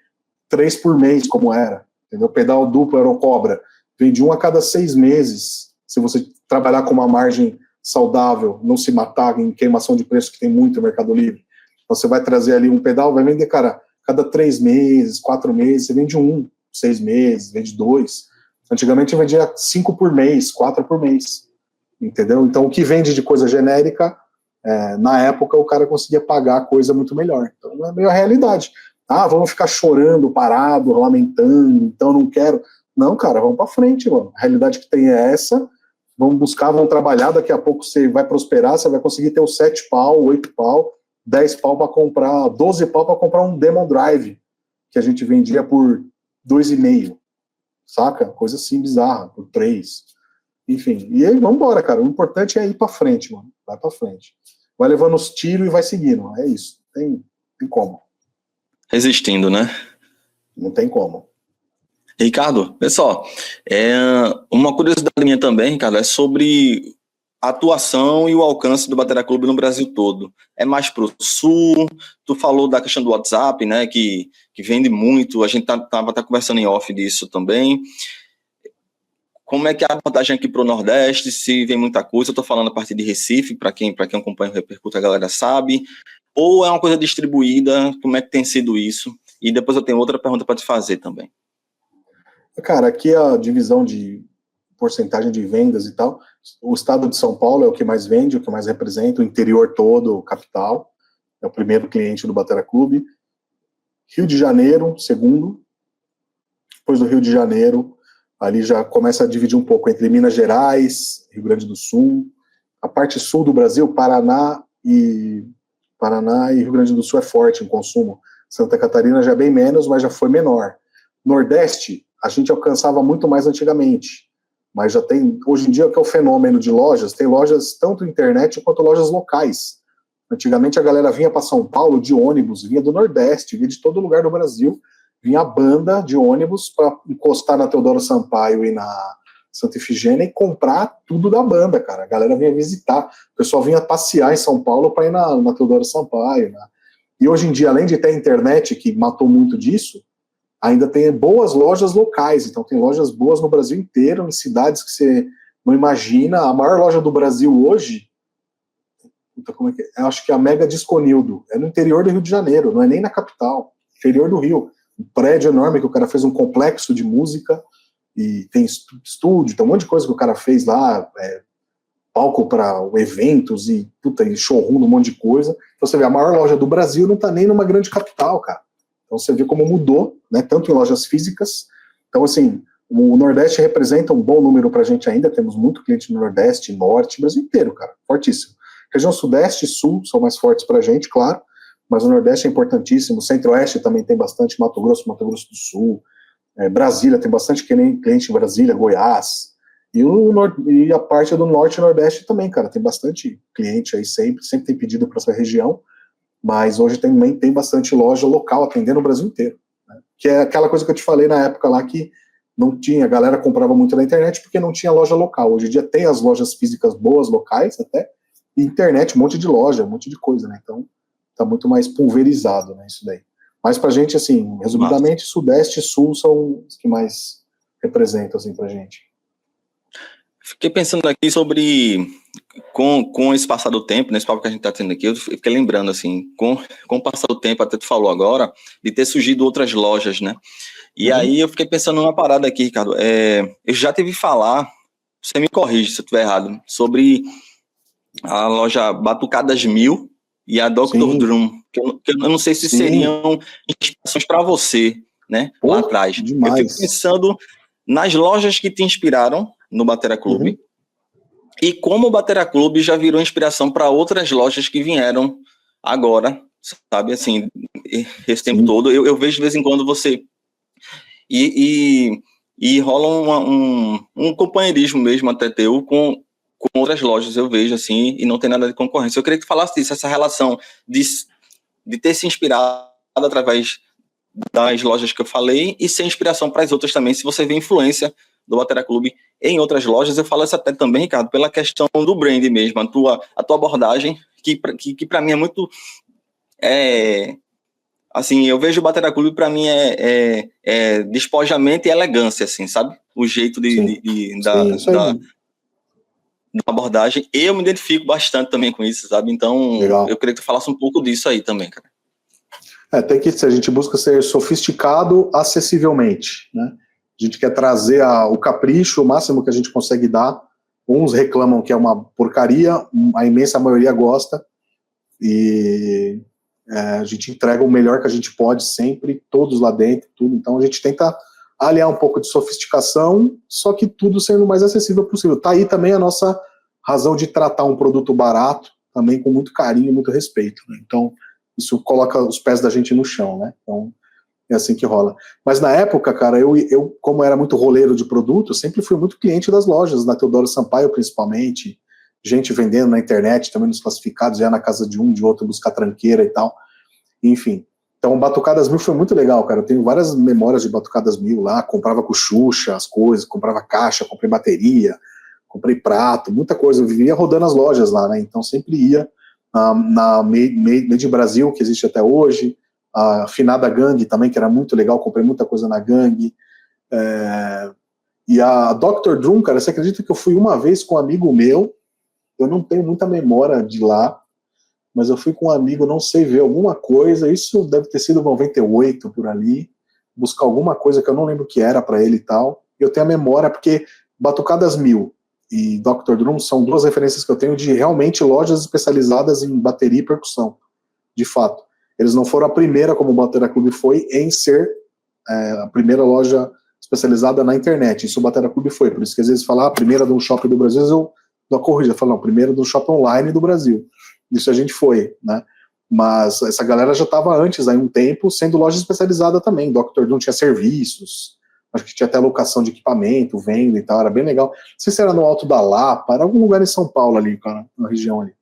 3 por mês, como era. Entendeu? Pedal duplo Aero Cobra. Vende um a cada 6 meses. Se você trabalhar com uma margem saudável, não se matar em queimação de preço, que tem muito no Mercado Livre. Então você vai trazer ali um pedal, vai vender, cara, cada 3 meses, 4 meses, você vende 6 meses, vende 2. Antigamente eu vendia 5 por mês, 4 por mês. Entendeu? Então o que vende de coisa genérica, na época o cara conseguia pagar coisa muito melhor. Então é meio a realidade. Ah, vamos ficar chorando, parado, lamentando, então não quero. Não, cara, vamos pra frente, mano. A realidade que tem é essa. Vamos buscar, vamos trabalhar, daqui a pouco você vai prosperar, você vai conseguir ter os 7 pau, 8 pau, 10 pau para comprar, 12 pau para comprar um Demon Drive, que a gente vendia por 2,5, saca? Coisa assim bizarra, por 3. Enfim, e aí vamos embora, cara. O importante é ir para frente, mano. Vai para frente. Vai levando os tiros e vai seguindo. É isso. Tem como. Resistindo, né? Não tem como. Ricardo, pessoal, uma curiosidade minha também, Ricardo, é sobre a atuação e o alcance do Bateria Clube no Brasil todo. É mais pro sul, tu falou da questão do WhatsApp, né, que vende muito, a gente tá conversando em off disso também. Como é que é a abordagem aqui pro Nordeste, se vem muita coisa, eu tô falando a partir de Recife, para quem acompanha o Repercuta, a galera sabe, ou é uma coisa distribuída, como é que tem sido isso? E depois eu tenho outra pergunta para te fazer também. Cara, aqui a divisão de porcentagem de vendas e tal, o estado de São Paulo é o que mais vende, o que mais representa, o interior todo, capital, é o primeiro cliente do Bateria Clube. Rio de Janeiro, segundo. Depois do Rio de Janeiro, ali já começa a dividir um pouco entre Minas Gerais, Rio Grande do Sul, a parte sul do Brasil, Paraná e Rio Grande do Sul é forte em consumo. Santa Catarina já é bem menos, mas já foi menor. Nordeste, a gente alcançava muito mais antigamente, mas já tem, hoje em dia, que é o fenômeno de lojas, tem lojas tanto internet quanto lojas locais. Antigamente a galera vinha para São Paulo de ônibus, vinha do Nordeste, vinha de todo lugar do Brasil, vinha a banda de ônibus para encostar na Teodoro Sampaio e na Santa Efigênia e comprar tudo da banda, cara. A galera vinha visitar, o pessoal vinha passear em São Paulo para ir na Teodoro Sampaio. Né? E hoje em dia, além de ter a internet, que matou muito disso, ainda tem boas lojas locais, então tem lojas boas no Brasil inteiro, em cidades que você não imagina. A maior loja do Brasil hoje, como é que é? Eu acho que é a Mega Disconildo, é no interior do Rio de Janeiro, não é nem na capital, interior do Rio. Um prédio enorme que o cara fez um complexo de música, e tem estúdio, tem um monte de coisa que o cara fez lá, palco para eventos e showroom, um monte de coisa. Então você vê, a maior loja do Brasil não está nem numa grande capital, cara. Então você vê como mudou, né, tanto em lojas físicas. Então, assim, o Nordeste representa um bom número para a gente ainda, temos muito cliente no Nordeste, Norte, Brasil inteiro, cara, fortíssimo. Região Sudeste e Sul são mais fortes para a gente, claro, mas o Nordeste é importantíssimo, Centro-Oeste também tem bastante, Mato Grosso do Sul, Brasília tem bastante cliente em Brasília, Goiás, e a parte do Norte e Nordeste também, cara, tem bastante cliente aí sempre tem pedido para essa região, mas hoje também tem bastante loja local atendendo o Brasil inteiro, né? Que é aquela coisa que eu te falei na época lá que não tinha, a galera comprava muito na internet porque não tinha loja local. Hoje em dia tem as lojas físicas boas, locais até, e internet, um monte de loja, um monte de coisa, né? Então tá muito mais pulverizado, né, isso daí. Mas pra gente, assim, resumidamente, Nossa. Sudeste e Sul são os que mais representam, assim, pra gente. Fiquei pensando aqui sobre, com esse passar do tempo, nesse papo que a gente tá tendo aqui, eu fiquei lembrando, assim, com o passar do tempo, até tu falou agora, de ter surgido outras lojas, né? E aí eu fiquei pensando numa parada aqui, Ricardo, eu já te vi falar, você me corrige se eu estiver errado, sobre a loja Batucadas 1000 e a Dr. Drum, que eu não sei se seriam inspirações para você, né, lá atrás. Demais. Eu fico pensando nas lojas que te inspiraram no Batera Clube e como o Batera Clube já virou inspiração para outras lojas que vieram agora, sabe, assim, esse tempo todo. Eu vejo de vez em quando você... E rola um companheirismo mesmo até teu com outras lojas, eu vejo assim, e não tem nada de concorrência. Eu queria que tu falasse disso, essa relação de ter se inspirado através das lojas que eu falei e ser inspiração para as outras também, se você vê influência do Batera Clube em outras lojas. Eu falo isso até também, Ricardo, pela questão do brand mesmo, a tua abordagem, que para mim é muito... assim, eu vejo o Batera Clube, para mim, é despojamento e elegância, assim, sabe? O jeito da abordagem. Eu me identifico bastante também com isso, sabe? Então, Legal. Eu queria que tu falasse um pouco disso aí também, cara. Tem que ser, a gente busca ser sofisticado acessivelmente, né? A gente quer trazer o capricho, o máximo que a gente consegue dar. Uns reclamam que é uma porcaria, a imensa maioria gosta, e a gente entrega o melhor que a gente pode sempre, todos lá dentro, tudo. Então a gente tenta aliar um pouco de sofisticação, só que tudo sendo o mais acessível possível. Tá aí também a nossa razão de tratar um produto barato, também com muito carinho, muito respeito, né? Então isso coloca os pés da gente no chão, né? Então é assim que rola. Mas na época, cara, eu como era muito roleiro de produto, sempre fui muito cliente das lojas, na Teodoro Sampaio principalmente, gente vendendo na internet, também nos classificados, já na casa de um, de outro, buscar tranqueira e tal. Enfim. Então, Batucadas 1000 foi muito legal, cara. Eu tenho várias memórias de Batucadas 1000 lá, comprava com Xuxa as coisas, comprava caixa, comprei bateria, comprei prato, muita coisa. Eu vivia rodando as lojas lá, né? Então, sempre ia na Made Brasil, que existe até hoje, a finada Gangue também, que era muito legal, comprei muita coisa na Gangue. E a Dr. Drum, cara, você acredita que eu fui uma vez com um amigo meu? Eu não tenho muita memória de lá, mas eu fui com um amigo, não sei, ver alguma coisa, isso deve ter sido 98, por ali, buscar alguma coisa que eu não lembro o que era para ele e tal. Eu tenho a memória, porque Batucadas 1000 e Dr. Drum são duas referências que eu tenho de realmente lojas especializadas em bateria e percussão, de fato. Eles não foram a primeira, como o Batera Clube foi, em ser a primeira loja especializada na internet. Isso o Batera Clube foi, por isso que às vezes falar a primeira do shopping do Brasil, eu não corrijo, eu falo, não, primeiro do shopping online do Brasil. Isso a gente foi, né? Mas essa galera já estava antes, aí um tempo, sendo loja especializada também. Dr. Drum tinha serviços, acho que tinha até locação de equipamento, venda e tal, era bem legal. Não sei se era no Alto da Lapa, era algum lugar em São Paulo ali, cara, na região ali.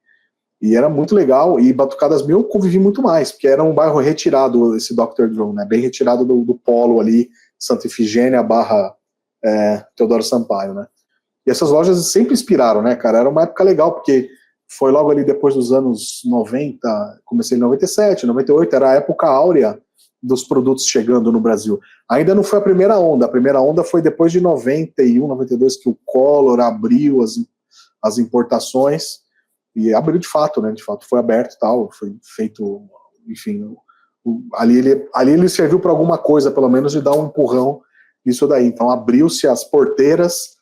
E era muito legal, e Batucadas Mil eu convivi muito mais, porque era um bairro retirado, esse Dr. Drum, né, bem retirado do polo ali, Santa Efigênia / Teodoro Sampaio, né. E essas lojas sempre inspiraram, né, cara, era uma época legal, porque foi logo ali depois dos anos 90, comecei em 97, 98, era a época áurea dos produtos chegando no Brasil. Ainda não foi a primeira onda foi depois de 91, 92, que o Collor abriu as importações, e abriu de fato, né, de fato foi aberto e tal, foi feito, enfim, ali ele serviu para alguma coisa, pelo menos, de dar um empurrão nisso daí. Então abriu-se as porteiras,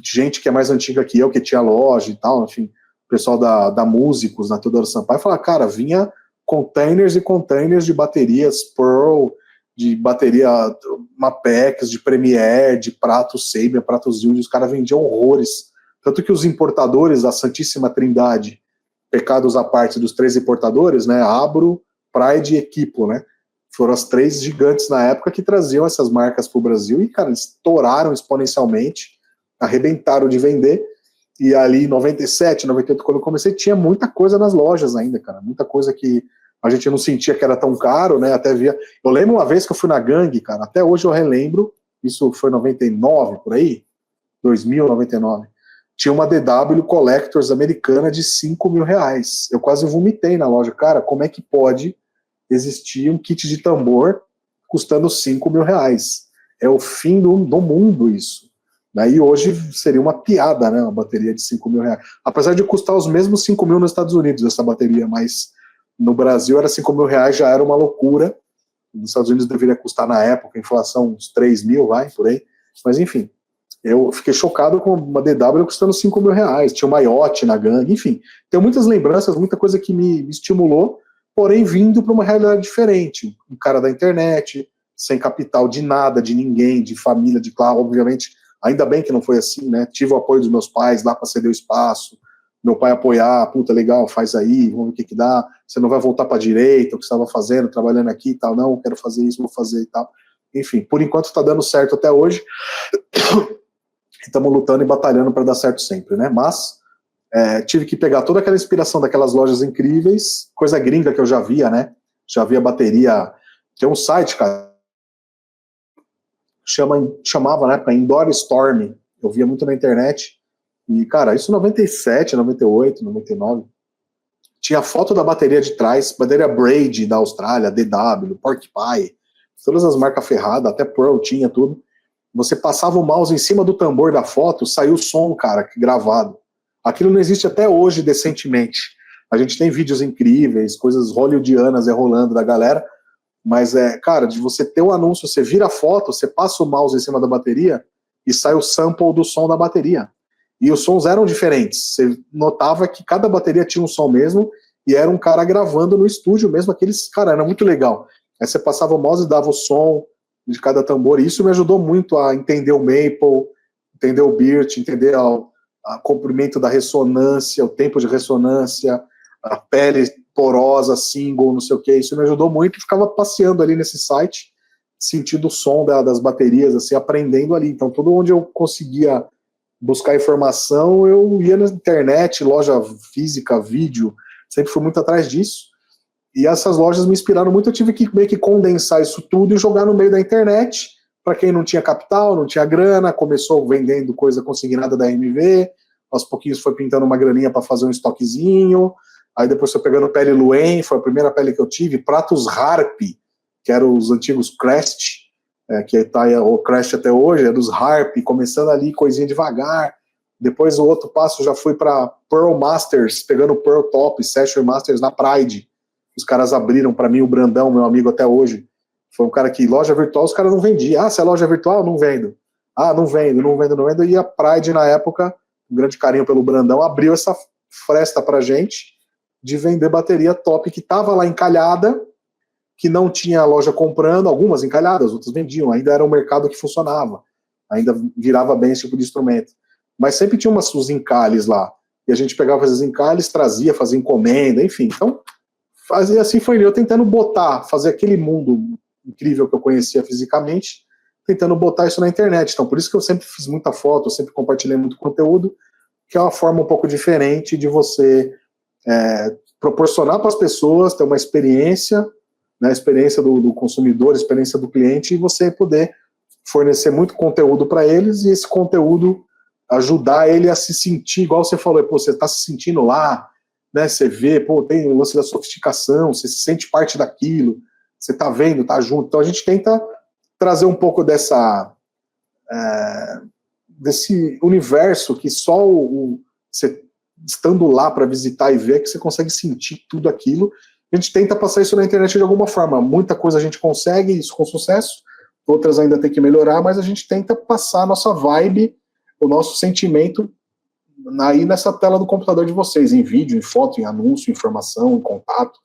gente que é mais antiga que eu, que tinha loja e tal, enfim, o pessoal da Músicos, na Teodoro Sampaio, falava, cara, vinha containers e containers de baterias Pearl, de bateria Mapex, de Premier, de pratos Saber, pratos Zildjian, os caras vendiam horrores. Tanto que os importadores da Santíssima Trindade, pecados à parte dos 3 importadores, né, Abro, Pride e Equipo, né, foram as 3 gigantes na época que traziam essas marcas para o Brasil e, cara, eles estouraram exponencialmente, arrebentaram de vender. E ali em 97, 98, quando eu comecei, tinha muita coisa nas lojas ainda, cara. Muita coisa que a gente não sentia que era tão caro, né? Até via. Eu lembro uma vez que eu fui na Gangue, cara, até hoje eu relembro, isso foi 99, por aí, 2000, 99. Tinha uma DW Collectors americana de R$5.000. Eu quase vomitei na loja. Cara, como é que pode existir um kit de tambor custando R$5.000? É o fim do mundo isso. E hoje seria uma piada, né, uma bateria de R$5.000. Apesar de custar os mesmos 5 mil nos Estados Unidos, essa bateria, mas no Brasil era R$5.000, já era uma loucura. Nos Estados Unidos deveria custar, na época, a inflação, uns 3 mil, por aí. Mas enfim, eu fiquei chocado com uma DW custando R$5.000. Tinha uma Yacht na Gangue, enfim. Tenho muitas lembranças, muita coisa que me estimulou, porém vindo para uma realidade diferente. Um cara da internet, sem capital de nada, de ninguém, de família, de claro, obviamente. Ainda bem que não foi assim, né? Tive o apoio dos meus pais lá para ceder o espaço, meu pai apoiar, puta, legal, faz aí, vamos ver o que dá, você não vai voltar para a direita, o que você estava fazendo, trabalhando aqui e tal, não, quero fazer isso, vou fazer e tal. Enfim, por enquanto está dando certo até hoje, estamos lutando e batalhando para dar certo sempre, né? Mas tive que pegar toda aquela inspiração daquelas lojas incríveis, coisa gringa que eu já via, né? Já via bateria, tem um site, cara, chamava na época Indoor Storm, eu via muito na internet, e cara, isso 97, 98, 99, tinha foto da bateria de trás, bateria Braid da Austrália, DW, Porcupine, todas as marcas ferradas, até Pearl tinha tudo, você passava o mouse em cima do tambor da foto, saiu o som, cara, gravado. Aquilo não existe até hoje decentemente. A gente tem vídeos incríveis, coisas hollywoodianas rolando da galera, mas cara, de você ter um anúncio, você vira a foto, você passa o mouse em cima da bateria e sai o sample do som da bateria. E os sons eram diferentes. Você notava que cada bateria tinha um som mesmo e era um cara gravando no estúdio mesmo, aqueles, cara, era muito legal. Aí você passava o mouse e dava o som de cada tambor, e isso me ajudou muito a entender o maple, entender o birch, entender o comprimento da ressonância, o tempo de ressonância, a pele porosa, single, não sei o que, isso me ajudou muito, e ficava passeando ali nesse site, sentindo o som das baterias, assim, aprendendo ali. Então, todo onde eu conseguia buscar informação, eu ia na internet, loja física, vídeo, sempre fui muito atrás disso, e essas lojas me inspiraram muito. Eu tive que meio que condensar isso tudo e jogar no meio da internet, para quem não tinha capital, não tinha grana, começou vendendo coisa consignada da MV, aos pouquinhos foi pintando uma graninha para fazer um estoquezinho, aí depois foi pegando pele Luen, foi a primeira pele que eu tive, pratos Harp, que eram os antigos Crest, que está o Crest até hoje, é dos Harp, começando ali coisinha devagar, depois o outro passo já fui para Pearl Masters, pegando Pearl Top, Session Masters na Pride, os caras abriram para mim, o Brandão, meu amigo até hoje, foi um cara que, loja virtual, os caras não vendiam, se é loja virtual, não vendo, não vendo, e a Pride na época, um grande carinho pelo Brandão, abriu essa fresta pra gente, de vender bateria top, que estava lá encalhada, que não tinha loja comprando, algumas encalhadas, outras vendiam, ainda era um mercado que funcionava, ainda virava bem esse tipo de instrumento, mas sempre tinha uns encalhes lá, e a gente pegava esses encalhes, trazia, fazia encomenda, enfim, então, fazia assim, foi eu tentando fazer aquele mundo incrível que eu conhecia fisicamente, tentando botar isso na internet. Então, por isso que eu sempre fiz muita foto, eu sempre compartilhei muito conteúdo, que é uma forma um pouco diferente de você proporcionar para as pessoas ter uma experiência, né, a experiência do consumidor, a experiência do cliente, e você poder fornecer muito conteúdo para eles, e esse conteúdo ajudar ele a se sentir, igual você falou, pô, você está se sentindo lá, né, você vê, pô, tem o lance da sofisticação, você se sente parte daquilo, você está vendo, está junto. Então a gente tenta trazer um pouco desse universo que só você estando lá para visitar e ver, que você consegue sentir tudo aquilo. A gente tenta passar isso na internet de alguma forma. Muita coisa a gente consegue isso com sucesso, outras ainda tem que melhorar, mas a gente tenta passar a nossa vibe, o nosso sentimento aí nessa tela do computador de vocês, em vídeo, em foto, em anúncio, em informação, em contato,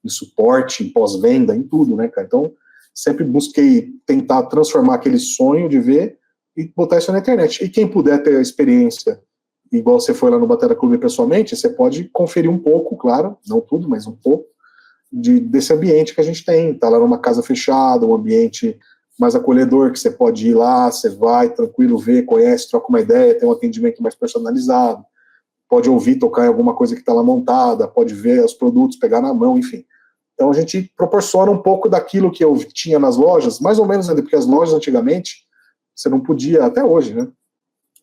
em suporte, em pós-venda, em tudo, né, cara? Então, sempre busquei tentar transformar aquele sonho de ver e botar isso na internet. E quem puder ter a experiência, igual você foi lá no Batera Clube pessoalmente, você pode conferir um pouco, claro, não tudo, mas um pouco, desse ambiente que a gente tem. Tá lá numa casa fechada, um ambiente mais acolhedor, que você pode ir lá, você vai tranquilo, vê, conhece, troca uma ideia, tem um atendimento mais personalizado, pode ouvir tocar em alguma coisa que está lá montada, pode ver os produtos, pegar na mão, enfim. Então a gente proporciona um pouco daquilo que eu tinha nas lojas, mais ou menos ainda, porque as lojas antigamente, você não podia, até hoje, né?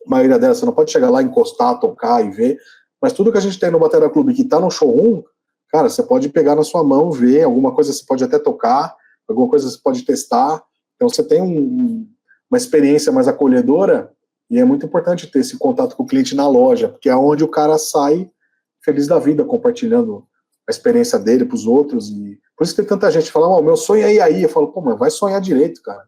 A maioria delas, você não pode chegar lá, encostar, tocar e ver, mas tudo que a gente tem no Batera Clube que está no showroom, cara, você pode pegar na sua mão, ver, alguma coisa você pode até tocar, alguma coisa você pode testar. Então você tem uma experiência mais acolhedora, e é muito importante ter esse contato com o cliente na loja, porque é onde o cara sai feliz da vida, compartilhando a experiência dele para os outros. E por isso que tem tanta gente que fala, meu sonho é ir aí. Eu falo, pô, mas vai sonhar direito, cara.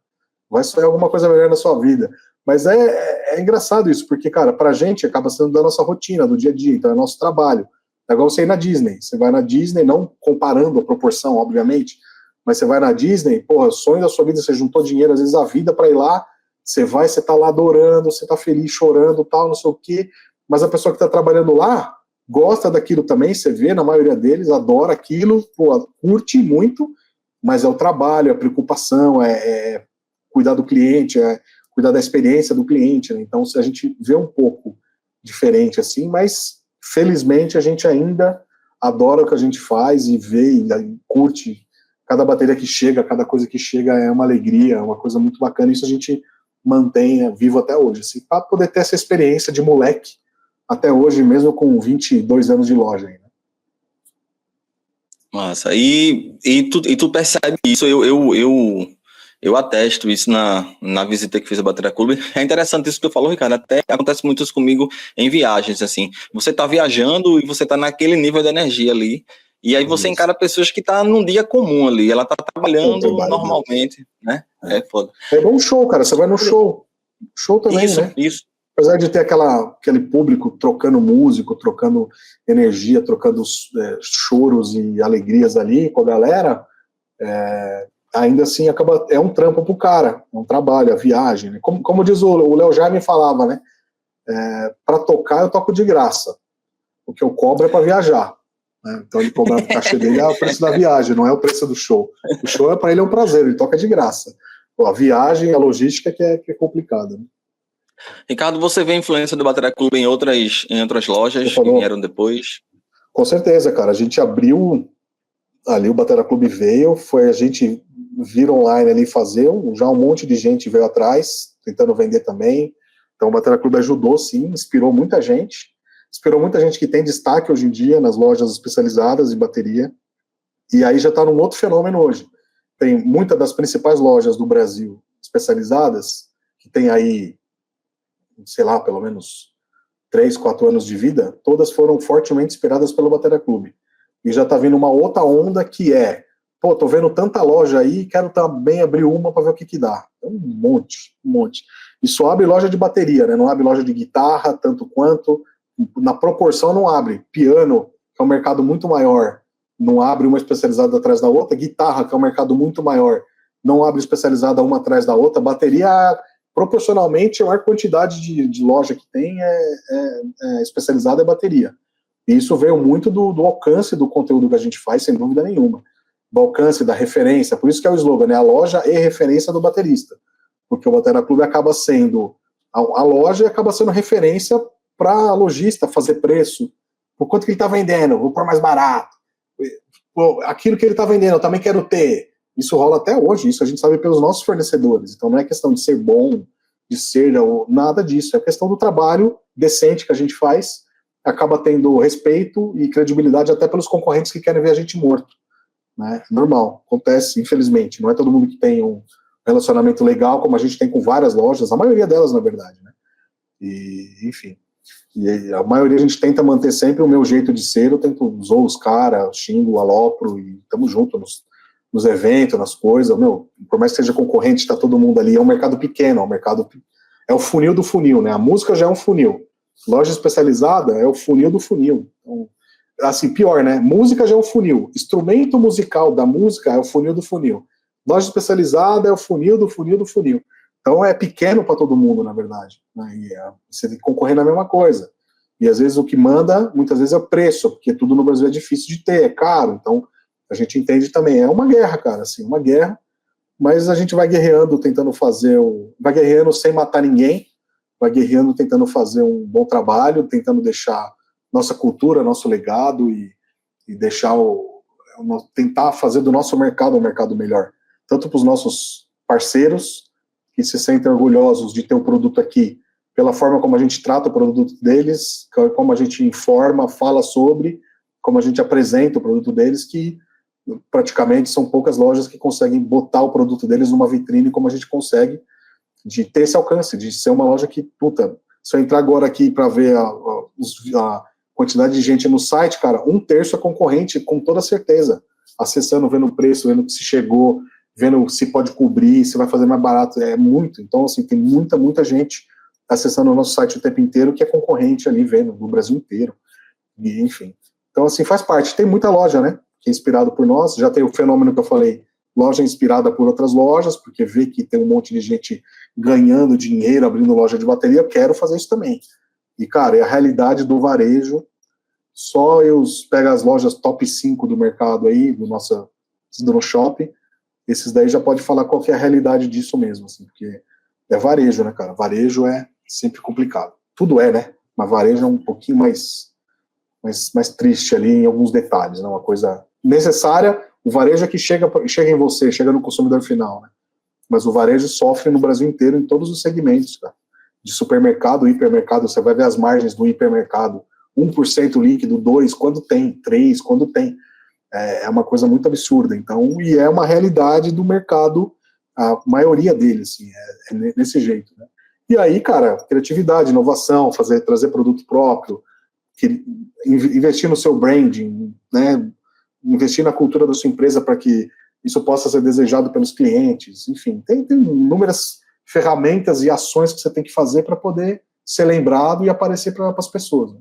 Vai sonhar alguma coisa melhor na sua vida. Mas é engraçado isso, porque, cara, pra gente acaba sendo da nossa rotina, do dia a dia, então é nosso trabalho. É igual você ir na Disney. Você vai na Disney, não comparando a proporção, obviamente, mas você vai na Disney, porra, sonho da sua vida, você juntou dinheiro, às vezes a vida para ir lá, você vai, você tá lá adorando, você tá feliz, chorando, tal, não sei o quê, mas a pessoa que tá trabalhando lá gosta daquilo também, você vê, na maioria deles, adora aquilo, pô, curte muito, mas é o trabalho, é a preocupação, é cuidar do cliente, é cuidar da experiência do cliente, né? Então a gente vê um pouco diferente assim, mas felizmente a gente ainda adora o que a gente faz e vê e curte. Cada bateria que chega, cada coisa que chega é uma alegria, é uma coisa muito bacana. Isso a gente mantém vivo até hoje, assim, para poder ter essa experiência de moleque até hoje, mesmo com 22 anos de loja ainda. Massa. E tu percebe isso, eu atesto isso na visita que fiz a Batera Clube. É interessante isso que tu falou, Ricardo, até acontece muito isso comigo em viagens, assim. Você tá viajando e você tá naquele nível de energia ali, e aí você encara pessoas que tá num dia comum ali, ela tá trabalhando normalmente, né? É foda. É bom show, cara, você vai no show. Show também, isso, né? Isso. Apesar de ter aquele público trocando músico, trocando energia, trocando choros e alegrias ali com a galera, ainda assim é um trampo pro cara, é um trabalho, a viagem, né? Como diz o Léo Jaime falava, né? Para tocar eu toco de graça, o que eu cobro é para viajar, né? Então ele cobra o cachê dele é o preço da viagem, não é o preço do show. O show para ele é um prazer, ele toca de graça. A viagem, a logística que é complicada, né? Ricardo, você vê a influência do Batera Clube em outras lojas que vieram depois? Com certeza, cara. A gente abriu ali, o Batera Clube veio, a gente vir online ali fazer, já um monte de gente veio atrás, tentando vender também. Então o Batera Clube ajudou, sim, inspirou muita gente que tem destaque hoje em dia nas lojas especializadas de bateria. E aí já está num outro fenômeno hoje. Tem muitas das principais lojas do Brasil especializadas, que tem aí, sei lá, pelo menos 3, 4 anos de vida, todas foram fortemente inspiradas pelo Batera Clube. E já tá vindo uma outra onda que tô vendo tanta loja aí, quero também abrir uma para ver o que dá. Então, um monte. E só abre loja de bateria, né? Não abre loja de guitarra, tanto quanto, na proporção não abre. Piano, que é um mercado muito maior, não abre uma especializada atrás da outra. Guitarra, que é um mercado muito maior, não abre especializada uma atrás da outra. Bateria, proporcionalmente, a maior quantidade de loja que tem especializada é bateria. E isso veio muito do alcance do conteúdo que a gente faz, sem dúvida nenhuma. Do alcance, da referência. Por isso que é o slogan, né? A loja é referência do baterista. porque o Batera Clube acaba sendo a loja, acaba sendo referência para lojista fazer preço. Por quanto que ele está vendendo? Vou pôr mais barato. Pô, aquilo que ele está vendendo, eu também quero ter. Isso rola até hoje, isso a gente sabe pelos nossos fornecedores. Então não é questão de ser bom, de ser nada disso. É questão do trabalho decente que a gente faz, acaba tendo respeito e credibilidade até pelos concorrentes que querem ver a gente morto. Né? Normal, acontece, infelizmente. Não é todo mundo que tem um relacionamento legal, como a gente tem com várias lojas, a maioria delas, na verdade. Né? E, enfim. E a maioria a gente tenta manter sempre o meu jeito de ser, eu tento zoar os caras, xingo, alopro, e estamos juntos nos eventos, nas coisas. Meu, por mais que seja concorrente, está todo mundo ali, é um mercado pequeno, é o funil do funil, né? A música já é um funil. Loja especializada é o funil do funil. Então, assim, pior, né? Música já é um funil. Instrumento musical da música é o funil do funil. Loja especializada é o funil do funil do funil. Então é pequeno para todo mundo, na verdade. Né? E você tem que concorrer na mesma coisa. E às vezes o que manda, muitas vezes, é o preço, porque tudo no Brasil é difícil de ter, é caro. Então a gente entende também. É uma guerra, cara, assim, uma guerra. Mas a gente vai guerreando, tentando fazer vai guerreando sem matar ninguém, vai guerreando, tentando fazer um bom trabalho, tentando deixar nossa cultura, nosso legado e deixar tentar fazer do nosso mercado um mercado melhor. Tanto para os nossos parceiros, que se sentem orgulhosos de ter o produto aqui, pela forma como a gente trata o produto deles, como a gente informa, fala sobre, como a gente apresenta o produto deles, que praticamente são poucas lojas que conseguem botar o produto deles numa vitrine como a gente consegue, de ter esse alcance, de ser uma loja que, puta, se eu entrar agora aqui para ver a quantidade de gente no site, cara, 1/3 é concorrente, com toda certeza, acessando, vendo o preço, vendo se chegou, vendo se pode cobrir, se vai fazer mais barato, é muito. Então, assim, tem muita gente acessando o nosso site o tempo inteiro que é concorrente ali, vendo, no Brasil inteiro. E, enfim. Então, assim, faz parte. Tem muita loja, né, que é inspirado por nós. Já tem o fenômeno que eu falei, loja inspirada por outras lojas, porque vê que tem um monte de gente ganhando dinheiro, abrindo loja de bateria, eu quero fazer isso também. E, cara, é a realidade do varejo. Só eu pego as lojas top 5 do mercado aí, do shopping, esses daí já pode falar qual que é a realidade disso mesmo, assim, porque é varejo, né, cara? Varejo é sempre complicado. Tudo é, né? Mas varejo é um pouquinho mais triste ali em alguns detalhes, né? Uma coisa necessária. O varejo é que chega em você, chega no consumidor final, né? Mas o varejo sofre no Brasil inteiro em todos os segmentos, cara. De supermercado, hipermercado, você vai ver as margens do hipermercado, 1% líquido, 2%, quando tem, 3%, quando tem. É uma coisa muito absurda. Então, e é uma realidade do mercado, a maioria deles, assim, é nesse jeito, né? E aí, cara, criatividade, inovação, trazer produto próprio, investir no seu branding, né? Investir na cultura da sua empresa para que isso possa ser desejado pelos clientes, enfim, tem inúmeras ferramentas e ações que você tem que fazer para poder ser lembrado e aparecer para as pessoas. Né?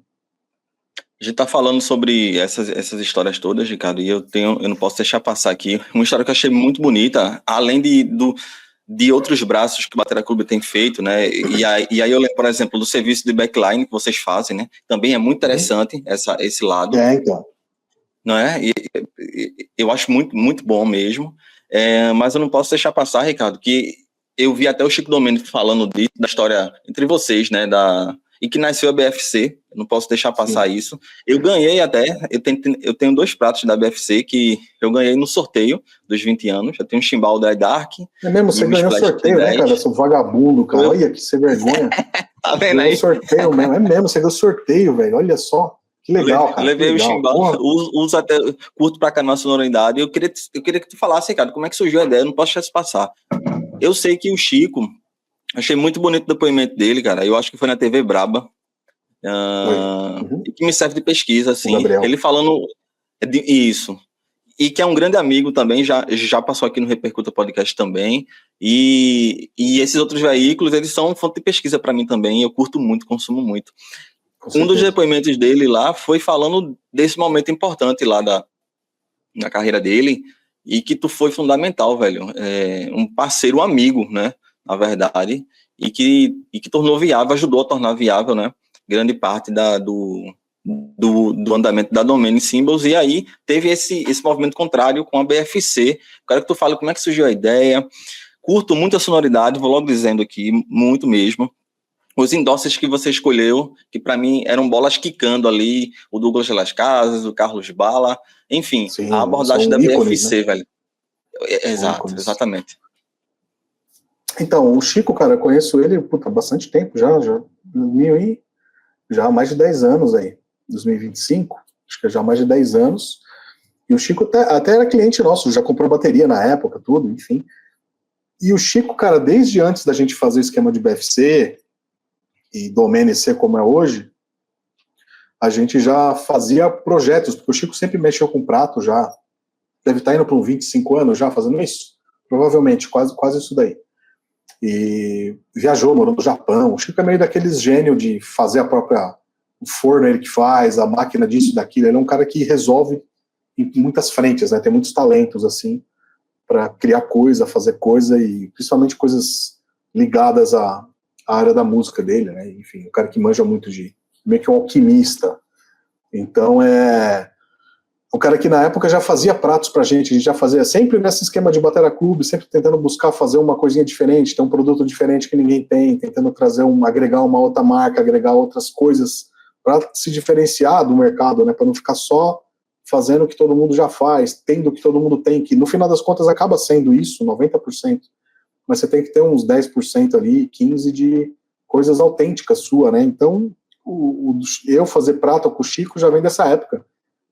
A gente está falando sobre essas histórias todas, Ricardo, e eu não posso deixar passar aqui uma história que eu achei muito bonita, além de outros braços que o Batera Clube tem feito, né? E aí eu lembro, por exemplo, do serviço de backline que vocês fazem, né? Também é muito interessante esse lado. Então. Não é? E eu acho muito, muito bom mesmo. Mas eu não posso deixar passar, Ricardo, que eu vi até o Chico Domênico falando da história entre vocês, né? E que nasceu a BFC, eu não posso deixar passar isso. Eu ganhei até, eu tenho 2 pratos da BFC que eu ganhei no sorteio dos 20 anos. Eu tenho um chimbal da Dark. É mesmo, você ganhou sorteio, né, cara? Seu vagabundo, cara. Olha que sem vergonha. Tá vendo aí? Sorteio mesmo. É mesmo, você ganhou sorteio, velho. Olha só. Que legal, cara. Levei o chimbal, uso até, curto pra cá na sonoridade. Eu queria que tu falasse, Ricardo, como é que surgiu a ideia? Eu não posso deixar isso passar. Eu sei que o Chico, achei muito bonito o depoimento dele, cara. Eu acho que foi na TV Braba. Que me serve de pesquisa, assim. Ele falando isso. E que é um grande amigo também, já passou aqui no Repercuta Podcast também. E esses outros veículos, eles são fonte de pesquisa para mim também. Eu curto muito, consumo muito. Um dos depoimentos dele lá foi falando desse momento importante lá na carreira dele, e que tu foi fundamental, velho. Um parceiro, um amigo, né? Na verdade, e que tornou viável, ajudou a tornar viável, né? Grande parte do andamento da Domain Symbols. E aí teve esse movimento contrário com a BFC. Quero que tu fale como é que surgiu a ideia, curto muito a sonoridade, vou logo dizendo aqui, muito mesmo. Os endosses que você escolheu, que para mim eram bolas quicando ali, o Douglas Las Casas, o Carlos Bala, enfim, sim, a abordagem da ícones, BFC, né? velho. Exato, exatamente. Então, o Chico, cara, eu conheço ele há bastante tempo já há mais de 10 anos aí, 2025, acho que já há mais de 10 anos, e o Chico até era cliente nosso, já comprou bateria na época, tudo, enfim. E o Chico, cara, desde antes da gente fazer o esquema de BFC e do MNC como é hoje, a gente já fazia projetos, porque o Chico sempre mexeu com prato já, deve estar indo para uns 25 anos já fazendo isso, provavelmente, quase isso daí. E viajou, morou no Japão. O Chico é meio daqueles gênios de fazer a própria, o forno ele que faz, a máquina disso e daquilo. Ele é um cara que resolve em muitas frentes, né? Tem muitos talentos, assim, para criar coisa, fazer coisa, e principalmente coisas ligadas à área da música dele, né? Enfim, um cara que manja muito de, meio que um alquimista. Então um cara que na época já fazia pratos pra gente, a gente já fazia sempre nesse esquema de Batera Clube, sempre tentando buscar fazer uma coisinha diferente, ter um produto diferente que ninguém tem, tentando agregar uma outra marca, agregar outras coisas para se diferenciar do mercado, né, para não ficar só fazendo o que todo mundo já faz, tendo o que todo mundo tem, que no final das contas acaba sendo isso, 90%, mas você tem que ter uns 10% ali, 15% de coisas autênticas sua, né, então eu fazer prato com o Chico já vem dessa época,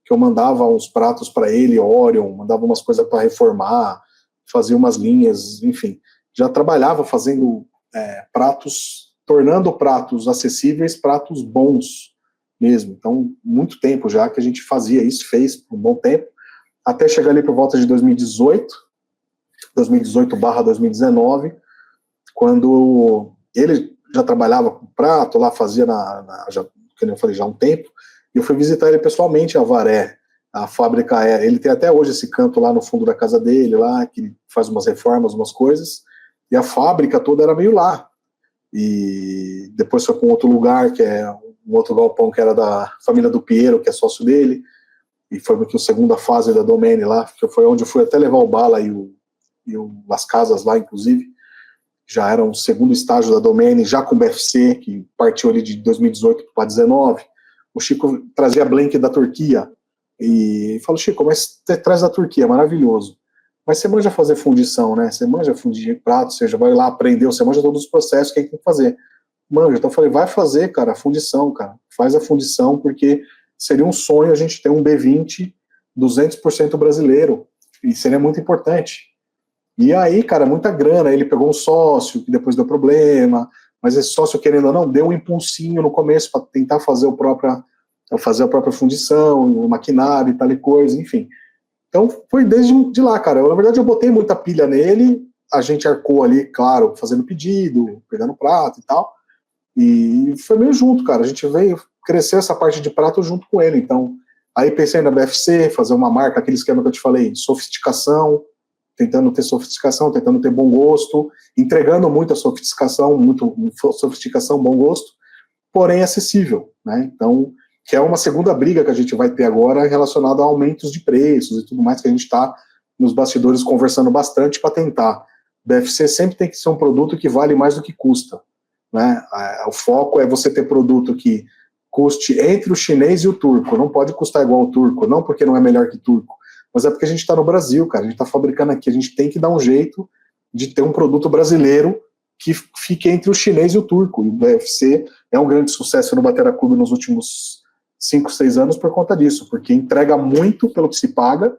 que eu mandava uns pratos para ele, Orion, mandava umas coisas para reformar, fazia umas linhas, enfim. Já trabalhava fazendo pratos, tornando pratos acessíveis, pratos bons mesmo. Então, muito tempo já que a gente fazia isso, fez por um bom tempo, até chegar ali por volta de 2018/2019, quando ele já trabalhava com prato, lá fazia, já, como eu falei, já há um tempo, e eu fui visitar ele pessoalmente em Avaré, a fábrica ele tem até hoje esse canto lá no fundo da casa dele, lá, que ele faz umas reformas, umas coisas, e a fábrica toda era meio lá, e depois foi para um outro lugar, que é um outro galpão que era da família do Piero, que é sócio dele, e foi a segunda fase da Domene lá, que foi onde eu fui até levar o Bala e o Las Casas lá, inclusive, já era um segundo estágio da Domene, já com o BFC, que partiu ali de 2018 para 2019, o Chico trazia Blank da Turquia, e falou, Chico, mas você traz da Turquia, maravilhoso, mas você manja fazer fundição, né, você manja fundir prato, você já vai lá, aprendeu, você manja todos os processos que tem que fazer, manja, então eu falei, vai fazer, cara, a fundição, cara, faz a fundição, porque seria um sonho a gente ter um B20 200% brasileiro, e seria muito importante. E aí, cara, muita grana, ele pegou um sócio, que depois deu problema, mas esse sócio, querendo ou não, deu um impulsinho no começo para tentar fazer a própria fundição, o maquinário e tal e coisa, enfim. Então, foi desde lá, cara. Na verdade, eu botei muita pilha nele, a gente arcou ali, claro, fazendo pedido, pegando prato e tal, e foi meio junto, cara. A gente veio crescer essa parte de prato junto com ele. Então, aí pensei na BFC, fazer uma marca, aquele esquema que eu te falei, de sofisticação, tentando ter sofisticação, tentando ter bom gosto, entregando muita sofisticação, bom gosto, porém acessível, né? Então, que é uma segunda briga que a gente vai ter agora relacionada a aumentos de preços e tudo mais, que a gente está nos bastidores conversando bastante para tentar. BFC sempre tem que ser um produto que vale mais do que custa, né? O foco é você ter produto que custe entre o chinês e o turco, não pode custar igual ao turco, não porque não é melhor que turco, mas é porque a gente está no Brasil, cara, a gente está fabricando aqui, a gente tem que dar um jeito de ter um produto brasileiro que fique entre o chinês e o turco, e o BFC é um grande sucesso no Batera Clube nos últimos 5, 6 anos por conta disso, porque entrega muito pelo que se paga,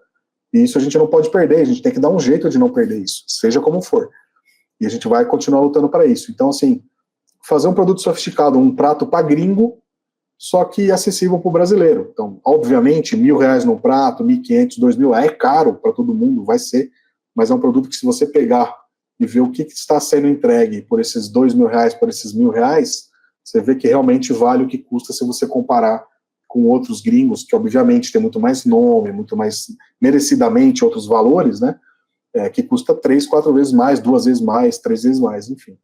e isso a gente não pode perder, a gente tem que dar um jeito de não perder isso, seja como for, e a gente vai continuar lutando para isso. Então, assim, fazer um produto sofisticado, um prato para gringo, só que acessível para o brasileiro. Então, obviamente, R$1.000 num prato, 1.500, 2.000, é caro para todo mundo, vai ser, mas é um produto que se você pegar e ver o que está sendo entregue por esses R$2.000, por esses R$1.000, você vê que realmente vale o que custa se você comparar com outros gringos, que obviamente tem muito mais nome, muito mais merecidamente outros valores, né, que custa 3, 4 vezes mais, 2 vezes mais, 3 vezes mais, enfim.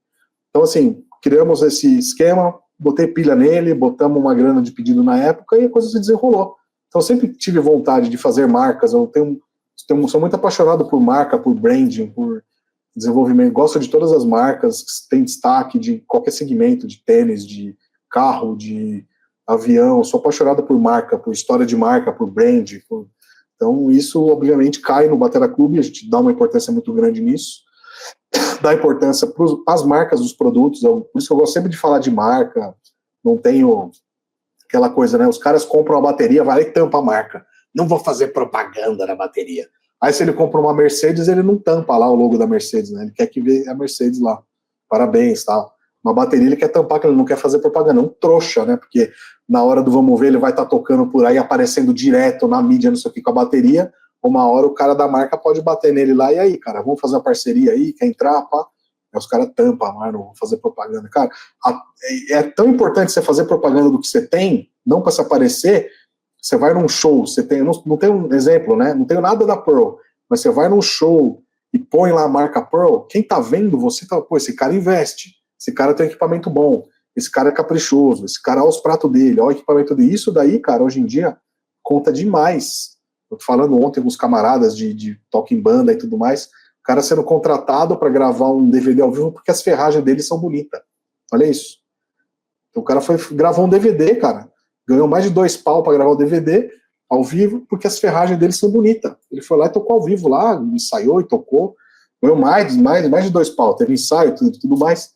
Então, assim, criamos esse esquema, botei pilha nele, botamos uma grana de pedido na época e a coisa se desenrolou. Então eu sempre tive vontade de fazer marcas, sou muito apaixonado por marca, por branding, por desenvolvimento, gosto de todas as marcas que têm destaque de qualquer segmento, de tênis, de carro, de avião, sou apaixonado por marca, por história de marca, por brand, então isso obviamente cai no Batera Clube, a gente dá uma importância muito grande nisso, dá importância para as marcas dos produtos, por isso que eu gosto sempre de falar de marca, não tenho aquela coisa, né, os caras compram a bateria, vai lá e tampa a marca, não vou fazer propaganda na bateria. Aí se ele compra uma Mercedes, ele não tampa lá o logo da Mercedes, né? Ele quer que veja a Mercedes lá. Parabéns, tal. Uma bateria ele quer tampar, que ele não quer fazer propaganda. Um trouxa, né? Porque na hora do vamos ver, ele vai estar tocando por aí, aparecendo direto na mídia, não sei o que, com a bateria. Uma hora o cara da marca pode bater nele lá, e aí, cara, vamos fazer uma parceria aí, quer entrar, pá? Aí os caras tampam, mas não vão fazer propaganda. Cara, é tão importante você fazer propaganda do que você tem, não para se aparecer. Você vai num show, você tem, não tem um exemplo, né? Não tenho nada da Pearl, mas você vai num show e põe lá a marca Pearl, quem tá vendo você tá, pô, esse cara investe, esse cara tem equipamento bom, esse cara é caprichoso, esse cara olha os pratos dele, olha o equipamento dele. Isso daí, cara, hoje em dia conta demais. Eu tô falando ontem com os camaradas de toque em banda e tudo mais, o cara sendo contratado para gravar um DVD ao vivo porque as ferragens dele são bonitas. Olha isso. Então, o cara gravou um DVD, cara. Ganhou mais de 2 pau para gravar o DVD ao vivo, porque as ferragens dele são bonitas. Ele foi lá e tocou ao vivo lá, ensaiou e tocou. Ganhou mais de 2 pau. Teve ensaio, tudo mais,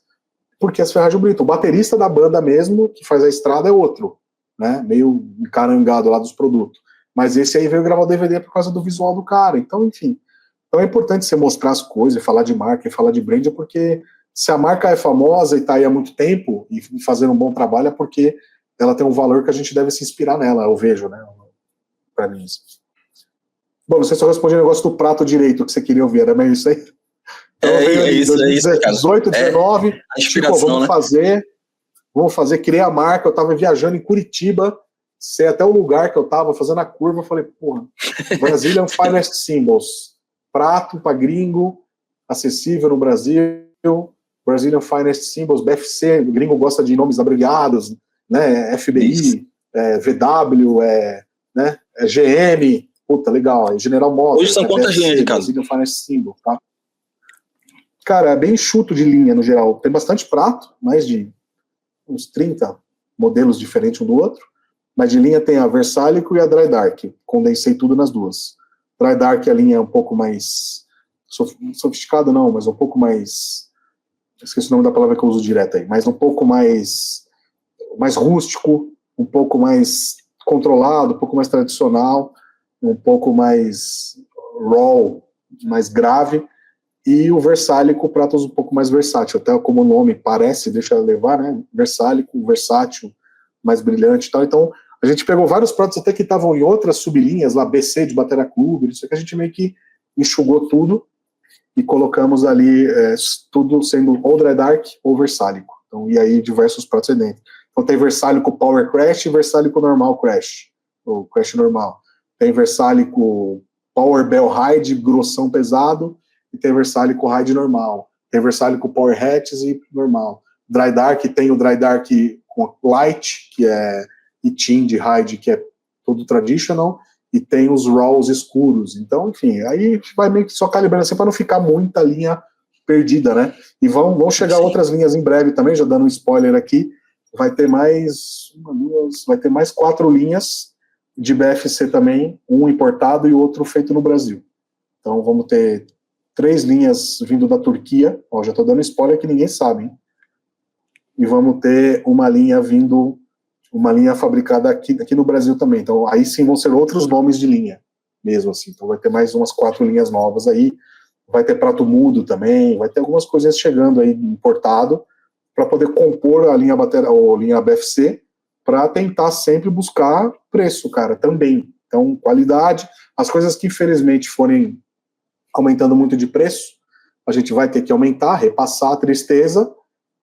porque as ferragens são bonitas. O baterista da banda mesmo, que faz a estrada, é outro, né? Meio encarangado lá dos produtos. Mas esse aí veio gravar o DVD por causa do visual do cara. Então, enfim. Então é importante você mostrar as coisas, falar de marca e falar de brand, porque se a marca é famosa e está aí há muito tempo e fazendo um bom trabalho, é porque ela tem um valor que a gente deve se inspirar nela, eu vejo, né, pra mim. Bom, não sei se eu respondi o negócio do prato direito que você queria ouvir, era meio isso aí? Então, é isso, 18, 19, tipo, vamos fazer, criei a marca, eu tava viajando em Curitiba, sei até o lugar que eu tava, fazendo a curva, eu falei, porra, Brazilian Finest Symbols, prato pra gringo, acessível no Brasil, Brazilian Finest Symbols, BFC, o gringo gosta de nomes abreviados, né, FBI, VW, né, GM, puta, legal, General Motors. Hoje são quantas linhas, Ricardo? Brazilian Finest Symbol, tá? Cara, é bem enxuto de linha no geral. Tem bastante prato, mais de uns 30 modelos diferentes um do outro, mas de linha tem a Versálico e a Dry Dark. Condensei tudo nas duas. Dry Dark, a linha é um pouco mais sofisticada, não, mas um pouco mais, esqueci o nome da palavra que eu uso direto aí, mas um pouco mais rústico, um pouco mais controlado, um pouco mais tradicional, um pouco mais raw, mais grave, e o Versálico, pratos um pouco mais versátil, até como o nome parece, deixa levar, né, Versálico, versátil, mais brilhante e tal. Então, a gente pegou vários pratos até que estavam em outras sublinhas, lá BC de Batera Clube, isso que a gente meio que enxugou tudo e colocamos ali tudo sendo ou Dry Dark ou Versálico. Então, e aí diversos pratos aí dentro. Então tem Versálico Power Crash e Versálico Normal Crash, ou Crash normal. Tem Versálico Power Bell Ride, grossão pesado, e tem Versálico Ride normal. Tem Versálico Power Hatches e normal. Dry Dark tem o Dry Dark com Light, que é Itin de Ride, que é todo traditional, e tem os Raws escuros. Então, enfim, aí vai meio que só calibrando assim para não ficar muita linha perdida, né? E vão chegar outras linhas em breve também, já dando um spoiler aqui. Vai ter mais 4 linhas de BFC também, um importado e outro feito no Brasil. Então vamos ter 3 linhas vindo da Turquia, ó, já estou dando spoiler que ninguém sabe, hein? E vamos ter uma linha fabricada aqui no Brasil também. Então aí sim vão ser outros nomes de linha, mesmo assim. Então vai ter mais umas 4 linhas novas aí, vai ter prato mudo também, vai ter algumas coisinhas chegando aí importado, para poder compor a linha ou linha BFC, para tentar sempre buscar preço, cara, também. Então, qualidade, as coisas que infelizmente forem aumentando muito de preço, a gente vai ter que aumentar, repassar a tristeza,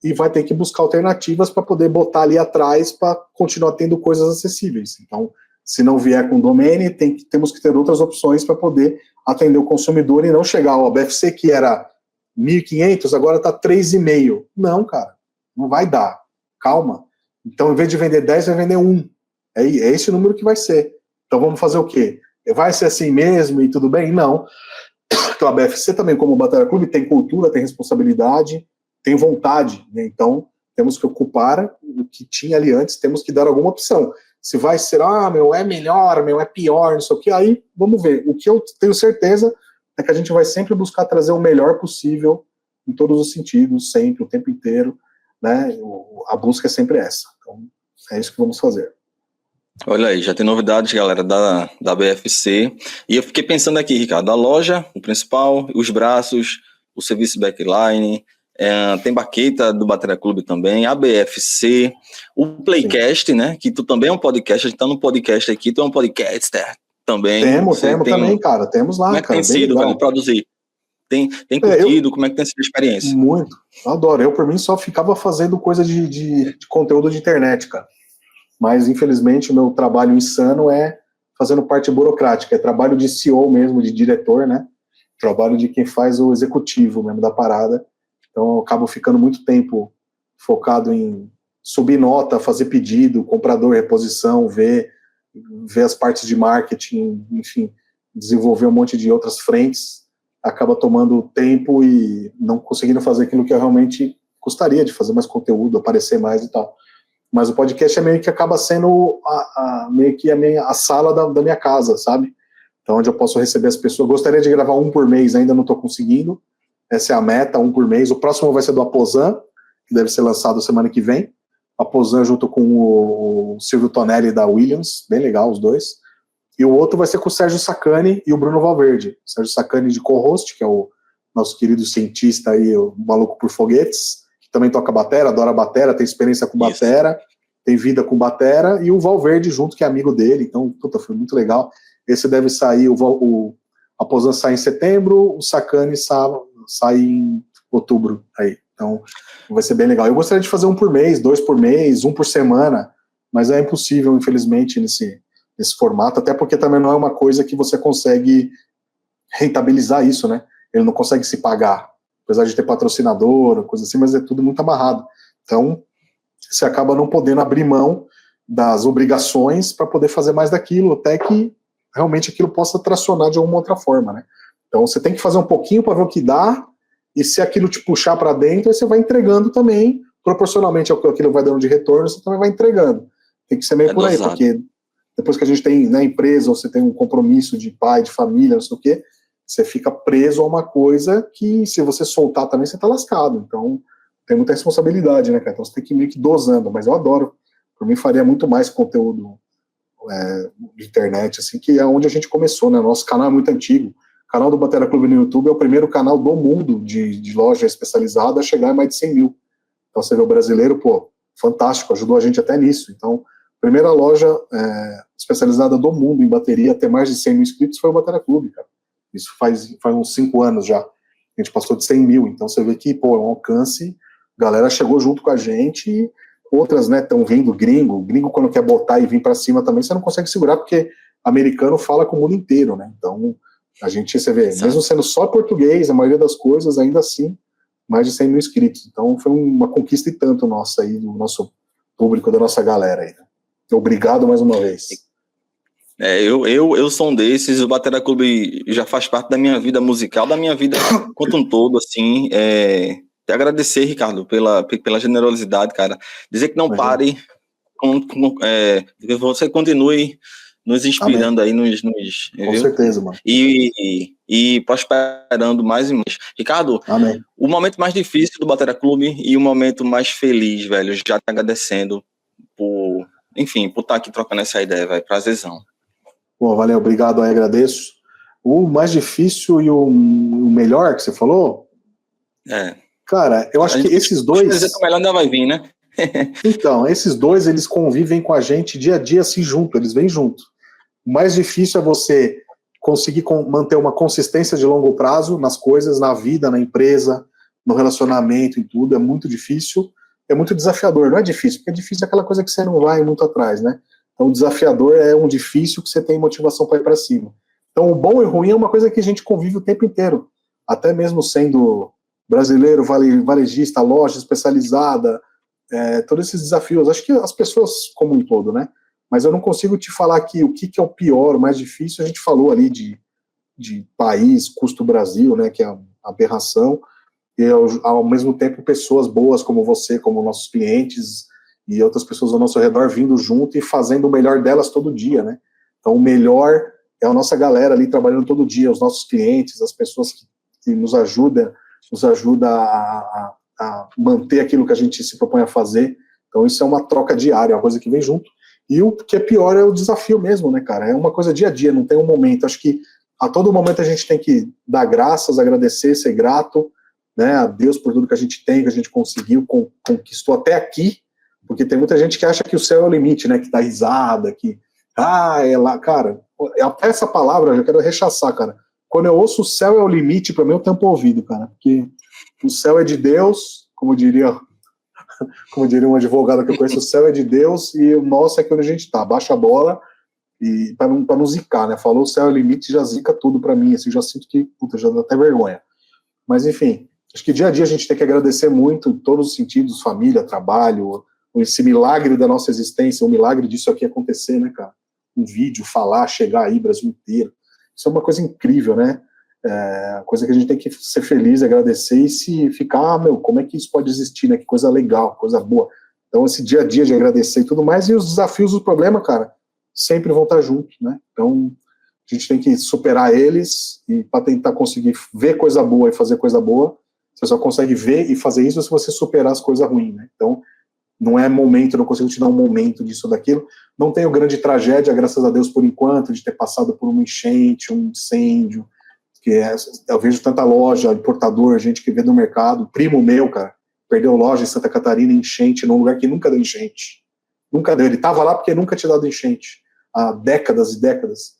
e vai ter que buscar alternativas para poder botar ali atrás para continuar tendo coisas acessíveis. Então, se não vier com domínio, temos que ter outras opções para poder atender o consumidor e não chegar ao BFC que era 1.500, agora está 3,5. Não, cara. Não vai dar. Calma. Então, em vez de vender 10, vai vender 1. É esse o número que vai ser. Então, vamos fazer o quê? Vai ser assim mesmo e tudo bem? Não. Então a BFC também, como Batalha Clube, tem cultura, tem responsabilidade, tem vontade, né? Então temos que ocupar o que tinha ali antes, temos que dar alguma opção. Se vai ser, é melhor, é pior, não sei o que, aí vamos ver. O que eu tenho certeza é que a gente vai sempre buscar trazer o melhor possível em todos os sentidos, sempre, o tempo inteiro, né? A busca é sempre essa. Então, é isso que vamos fazer. Olha aí, já tem novidades, galera, da BFC. E eu fiquei pensando aqui, Ricardo, a loja, o principal, os braços, o serviço backline, tem baqueta do Batalha Clube também, a BFC, o Playcast, né, que tu também é um podcast, a gente tá no podcast aqui, tu é um podcaster também. Temos também, cara, temos lá, como é que tem sido, velho, produzir? Tem curtido? Como é que tem sido a experiência? Muito, eu adoro. Eu, por mim, só ficava fazendo coisa de conteúdo de internet, cara. Mas, infelizmente, o meu trabalho insano é fazendo parte burocrática, é trabalho de CEO mesmo, de diretor, né? Trabalho de quem faz o executivo mesmo da parada. Então, eu acabo ficando muito tempo focado em subir nota, fazer pedido, comprador, reposição, ver as partes de marketing, enfim, desenvolver um monte de outras frentes. Acaba tomando tempo e não conseguindo fazer aquilo que eu realmente gostaria de fazer mais conteúdo, aparecer mais e tal. Mas o podcast é meio que acaba sendo a sala da minha casa, sabe? Então, onde eu posso receber as pessoas. Gostaria de gravar um por mês, ainda não estou conseguindo. Essa é a meta, um por mês. O próximo vai ser do Aposan, que deve ser lançado semana que vem. Aposan junto com o Silvio Tonelli da Williams, bem legal os dois. E o outro vai ser com o Sérgio Sacani e o Bruno Valverde. O Sérgio Sacani de co-host, que é o nosso querido cientista aí, o maluco por foguetes, que também toca batera, adora batera, tem experiência com batera, tem vida com batera, e o Valverde junto, que é amigo dele. Então, puta, foi muito legal. Esse deve sair, o Aposan sai em setembro, o Sacani sai em outubro aí. Então, vai ser bem legal. Eu gostaria de fazer um por mês, 2 por mês, 1 por semana, mas é impossível, infelizmente, nesse formato, até porque também não é uma coisa que você consegue rentabilizar isso, né? Ele não consegue se pagar, apesar de ter patrocinador, coisa assim, mas é tudo muito amarrado. Então, você acaba não podendo abrir mão das obrigações para poder fazer mais daquilo, até que realmente aquilo possa tracionar de alguma outra forma, né? Então, você tem que fazer um pouquinho para ver o que dá, e se aquilo te puxar para dentro, aí você vai entregando também, proporcionalmente ao que aquilo vai dando de retorno, você também vai entregando. Tem que ser meio por aí, dosado. Porque depois que a gente tem, né, empresa, ou você tem um compromisso de pai, de família, não sei o quê, você fica preso a uma coisa que, se você soltar também, você tá lascado. Então, tem muita responsabilidade, né, cara? Então, você tem que ir meio que dosando. Mas eu adoro. Por mim, faria muito mais conteúdo de internet, assim, que é onde a gente começou, né? Nosso canal é muito antigo. O canal do Batalha Clube no YouTube é o primeiro canal do mundo de loja especializada a chegar em mais de 100 mil. Então, você vê o brasileiro, pô, fantástico, ajudou a gente até nisso. Então, a primeira loja especializada do mundo em bateria a ter mais de 100 mil inscritos foi o Batalha Clube, cara. Isso faz uns 5 anos já. A gente passou de 100 mil. Então, você vê que, pô, é um alcance. A galera chegou junto com a gente. E outras, né, estão vindo, gringo, quando quer botar e vir para cima também, você não consegue segurar, porque americano fala com o mundo inteiro, né? Então, a gente, você vê, mesmo sendo só português, a maioria das coisas, ainda assim, mais de 100 mil inscritos. Então, foi uma conquista e tanto nossa aí, do nosso público, da nossa galera aí. Obrigado mais uma vez. Eu sou um desses, o Batalha Clube já faz parte da minha vida musical, da minha vida quanto um todo, assim, te agradecer, Ricardo, pela generosidade, cara, dizer que não pare, que você continue nos inspirando. Amém. Aí, com certeza, mano. E prosperando mais e mais. Ricardo, amém. O momento mais difícil do Batalha Clube e o momento mais feliz, velho, já te agradecendo por estar aqui trocando essa ideia, velho, prazerzão. Bom, valeu, obrigado, aí agradeço. O mais difícil e o melhor que você falou? Cara, eu acho que esses dois... Quer dizer que o melhor ainda vai vir, né? Então, esses dois, eles convivem com a gente dia a dia, assim, junto, eles vêm junto. O mais difícil é você conseguir manter uma consistência de longo prazo nas coisas, na vida, na empresa, no relacionamento, em tudo, é muito difícil, é muito desafiador, não é difícil, porque difícil é aquela coisa que você não vai muito atrás, né? Então, o desafiador é um difícil que você tem motivação para ir para cima. Então, o bom e o ruim é uma coisa que a gente convive o tempo inteiro. Até mesmo sendo brasileiro, varejista, loja especializada, todos esses desafios. Acho que as pessoas como um todo, né? Mas eu não consigo te falar aqui o que é o pior, o mais difícil. A gente falou ali de de país, custo Brasil, né, que é a aberração, e ao mesmo tempo pessoas boas como você, como nossos clientes e outras pessoas ao nosso redor vindo junto e fazendo o melhor delas todo dia, né? Então o melhor é a nossa galera ali trabalhando todo dia, os nossos clientes, as pessoas que nos ajudam a manter aquilo que a gente se propõe a fazer. Então isso é uma troca diária, é uma coisa que vem junto. E o que é pior é o desafio mesmo, né, cara? É uma coisa dia a dia, não tem um momento. Acho que a todo momento a gente tem que dar graças, agradecer, ser grato, né, a Deus por tudo que a gente tem, que a gente conseguiu, conquistou até aqui, porque tem muita gente que acha que o céu é o limite, né, que dá risada, que, é lá, cara, até essa palavra eu já quero rechaçar, cara. Quando eu ouço o céu é o limite, para mim eu tampo o ouvido, cara, porque o céu é de Deus, como diria um advogado que eu conheço, o céu é de Deus e o nosso é que onde a gente tá, baixa a bola, e para não zicar, né, falou o céu é o limite, já zica tudo para mim, assim, já sinto que, puta, já dá até vergonha. Mas enfim, acho que dia a dia a gente tem que agradecer muito em todos os sentidos, família, trabalho, esse milagre da nossa existência, o milagre disso aqui acontecer, né, cara? Um vídeo, falar, chegar aí, Brasil inteiro. Isso é uma coisa incrível, né? Coisa que a gente tem que ser feliz, agradecer e se ficar, como é que isso pode existir, né? Que coisa legal, coisa boa. Então, esse dia a dia de agradecer e tudo mais, e os desafios, os problemas, cara, sempre vão estar juntos, né? Então, a gente tem que superar eles e para tentar conseguir ver coisa boa e fazer coisa boa, você só consegue ver e fazer isso se você superar as coisas ruins, né? Então, não é momento, não consigo te dar um momento disso ou daquilo. Não tenho grande tragédia, graças a Deus, por enquanto, de ter passado por uma enchente, um incêndio, eu vejo tanta loja, importador, gente que vê no mercado, primo meu, cara, perdeu loja em Santa Catarina, enchente, num lugar que nunca deu enchente. Nunca deu, ele estava lá porque nunca tinha dado enchente. Há décadas e décadas,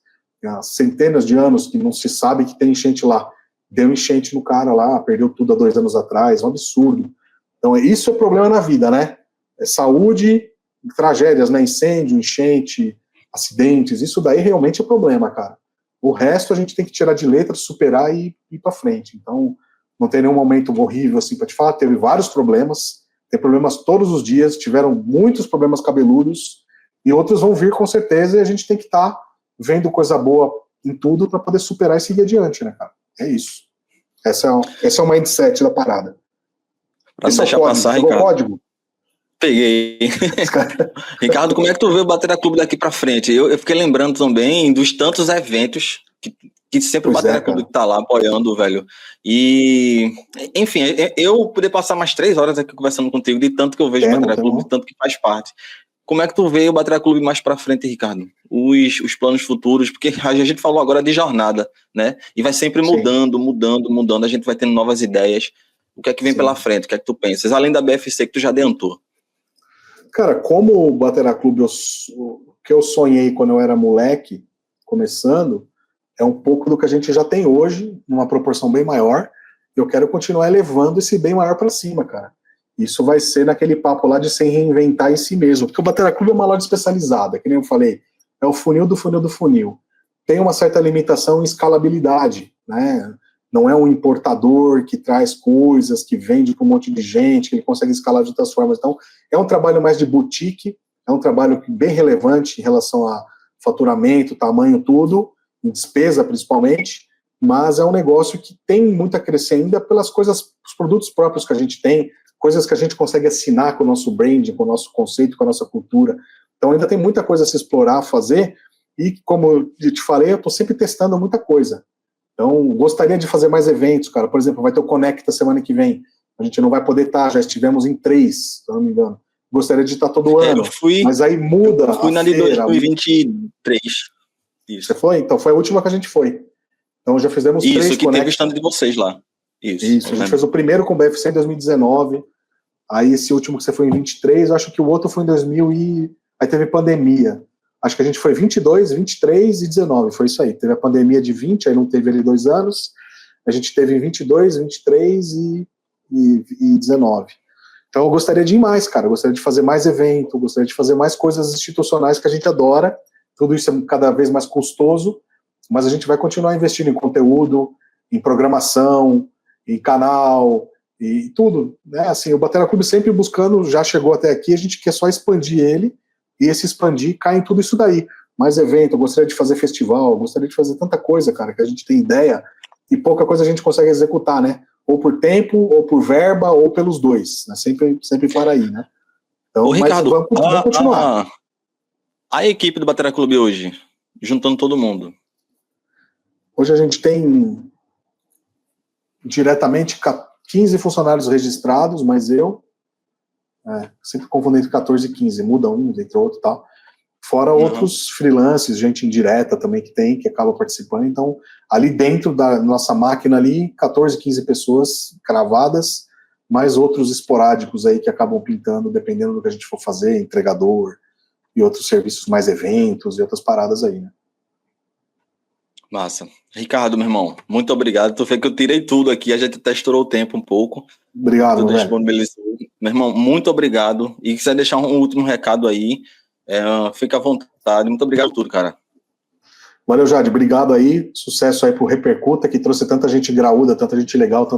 há centenas de anos que não se sabe que tem enchente lá. Deu enchente no cara lá, perdeu tudo há 2 anos atrás, um absurdo. Então, isso é o problema na vida, né? É saúde, tragédias, né? Incêndio, enchente, acidentes, isso daí realmente é problema, cara. O resto a gente tem que tirar de letra, superar e ir pra frente. Então, não tem nenhum momento horrível assim pra te falar, teve vários problemas, tem problemas todos os dias, tiveram muitos problemas cabeludos, e outros vão vir com certeza, e a gente tem que estar vendo coisa boa em tudo para poder superar e seguir adiante, né, cara? É isso. Esse é o mindset da parada. Pra não deixar passar, Ricardo. Código? Peguei. Ricardo, como é que tu vê o Batera Clube daqui pra frente? Eu fiquei lembrando também dos tantos eventos que sempre o Batera Clube tá lá apoiando, velho. E, enfim, eu poder passar mais 3 horas aqui conversando contigo, de tanto que eu vejo o Batera Clube, de tanto que faz parte. Como é que tu vê o Batera Clube mais pra frente, Ricardo? Os planos futuros, porque a gente falou agora de jornada, né? E vai sempre mudando, a gente vai tendo novas ideias. O que é que vem pela frente? O que é que tu pensas? Além da BFC que tu já adiantou. Cara, como o Batera Clube, o que eu sonhei quando eu era moleque, começando, é um pouco do que a gente já tem hoje, numa proporção bem maior. Eu quero continuar elevando esse bem maior para cima, cara. Isso vai ser naquele papo lá de se reinventar em si mesmo, porque o Batera Clube é uma loja especializada, que nem eu falei, é o funil do funil do funil. Tem uma certa limitação em escalabilidade, né? Não é um importador que traz coisas, que vende para um monte de gente, que ele consegue escalar de outras formas. Então, é um trabalho mais de boutique, é um trabalho bem relevante em relação a faturamento, tamanho, tudo, em despesa principalmente, mas é um negócio que tem muito a crescer ainda pelas coisas, os produtos próprios que a gente tem, coisas que a gente consegue assinar com o nosso branding, com o nosso conceito, com a nossa cultura. Então, ainda tem muita coisa a se explorar, a fazer, e como eu te falei, eu estou sempre testando muita coisa. Então, gostaria de fazer mais eventos, cara. Por exemplo, vai ter o Conecta semana que vem. A gente não vai poder estar, já estivemos em 3, se eu não me engano. Gostaria de estar todo ano. Mas aí muda. Eu fui na de 2023. Isso. Você foi? Então, foi a última que a gente foi. Então, já fizemos 3 Isso, que Conecta. Teve o stand de vocês lá. Isso, a gente fez o primeiro com o BFC em 2019. Aí, esse último que você foi em 23, eu acho que o outro foi em 2000 e... Aí teve pandemia. Acho que a gente foi 22, 23 e 19, foi isso aí. Teve a pandemia de 20, aí não teve ali 2 anos. A gente teve 22, 23 e 19. Então eu gostaria de ir mais, cara. Eu gostaria de fazer mais evento, gostaria de fazer mais coisas institucionais que a gente adora. Tudo isso é cada vez mais custoso, mas a gente vai continuar investindo em conteúdo, em programação, em canal e tudo, né? Assim, o Batera Clube sempre buscando, já chegou até aqui, a gente quer só expandir ele, e esse expandir cai em tudo isso daí. mais evento, eu gostaria de fazer festival, eu gostaria de fazer tanta coisa, cara, que a gente tem ideia e pouca coisa a gente consegue executar, né? Ou por tempo, ou por verba, ou pelos dois, né? Sempre para aí, né? Então, ô, Ricardo, vamos continuar. A equipe do Batera Clube hoje, juntando todo mundo. Hoje a gente tem diretamente 15 funcionários registrados, mas eu sempre confundo entre 14 e 15, muda um, entre outro e tal. Fora outros freelances, gente indireta também que acaba participando. Então, ali dentro da nossa máquina ali, 14, 15 pessoas cravadas, mais outros esporádicos aí que acabam pintando, dependendo do que a gente for fazer, entregador e outros serviços, mais eventos e outras paradas aí, né? Massa. Ricardo, meu irmão, muito obrigado. Tu vê que eu tirei tudo aqui, a gente até estourou o tempo um pouco. Obrigado, meu velho. Meu irmão, muito obrigado. E quiser deixar um último recado aí, fica à vontade. Muito obrigado por tudo, cara. Valeu, Jade. Obrigado aí. Sucesso aí pro Repercuta, que trouxe tanta gente graúda, tanta gente legal,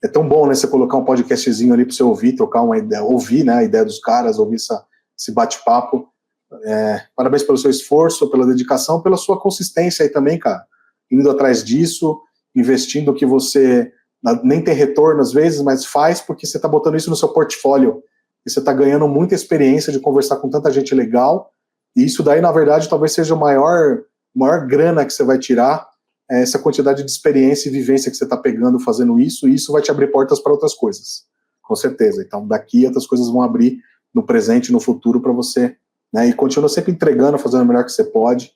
É tão bom, né, você colocar um podcastzinho ali para você ouvir, trocar uma ideia, ouvir, né, a ideia dos caras, ouvir esse bate-papo. Parabéns pelo seu esforço, pela dedicação, pela sua consistência aí também, cara. Indo atrás disso, investindo que você nem tem retorno às vezes, mas faz porque você está botando isso no seu portfólio. E você está ganhando muita experiência de conversar com tanta gente legal. E isso daí, na verdade, talvez seja a maior grana que você vai tirar, essa quantidade de experiência e vivência que você está pegando fazendo isso, e isso vai te abrir portas para outras coisas, com certeza. Então, daqui outras coisas vão abrir no presente, no futuro para você, né? E continua sempre entregando, fazendo o melhor que você pode.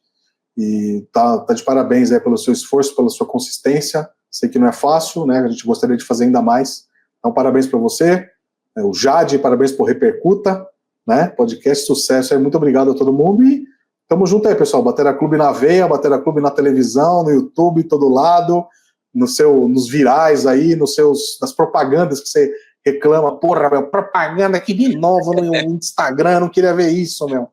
E tá de parabéns aí pelo seu esforço, pela sua consistência. Sei que não é fácil, né? A gente gostaria de fazer ainda mais. Então, parabéns para você. O Jade, parabéns por Repercuta, né? Podcast, sucesso aí. Muito obrigado a todo mundo e tamo junto aí, pessoal. Batera Clube na veia, Batera Clube na televisão, no YouTube, todo lado, nos virais aí, nas propagandas que você reclama. Porra, meu, propaganda aqui de novo no Instagram, não queria ver isso, meu.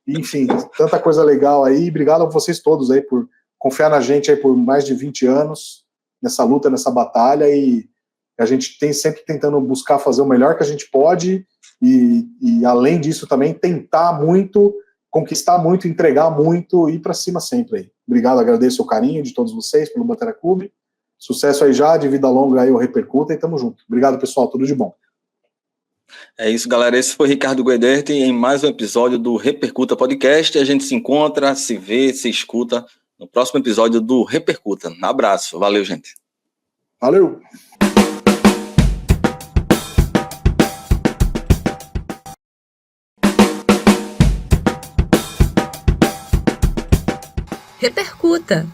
Enfim, tanta coisa legal aí. Obrigado a vocês todos aí por confiar na gente aí por mais de 20 anos, nessa luta, nessa batalha, e a gente tem sempre tentando buscar fazer o melhor que a gente pode e além disso também tentar muito, conquistar muito, entregar muito e ir para cima sempre aí. Obrigado, agradeço o carinho de todos vocês pelo Batera Clube. Sucesso aí já, de vida longa aí o Repercuta e tamo junto. Obrigado, pessoal, tudo de bom. É isso, galera. Esse foi Ricardo Guedert em mais um episódio do Repercuta Podcast. A gente se encontra, se vê, se escuta no próximo episódio do Repercuta. Um abraço. Valeu, gente. Valeu. Repercuta.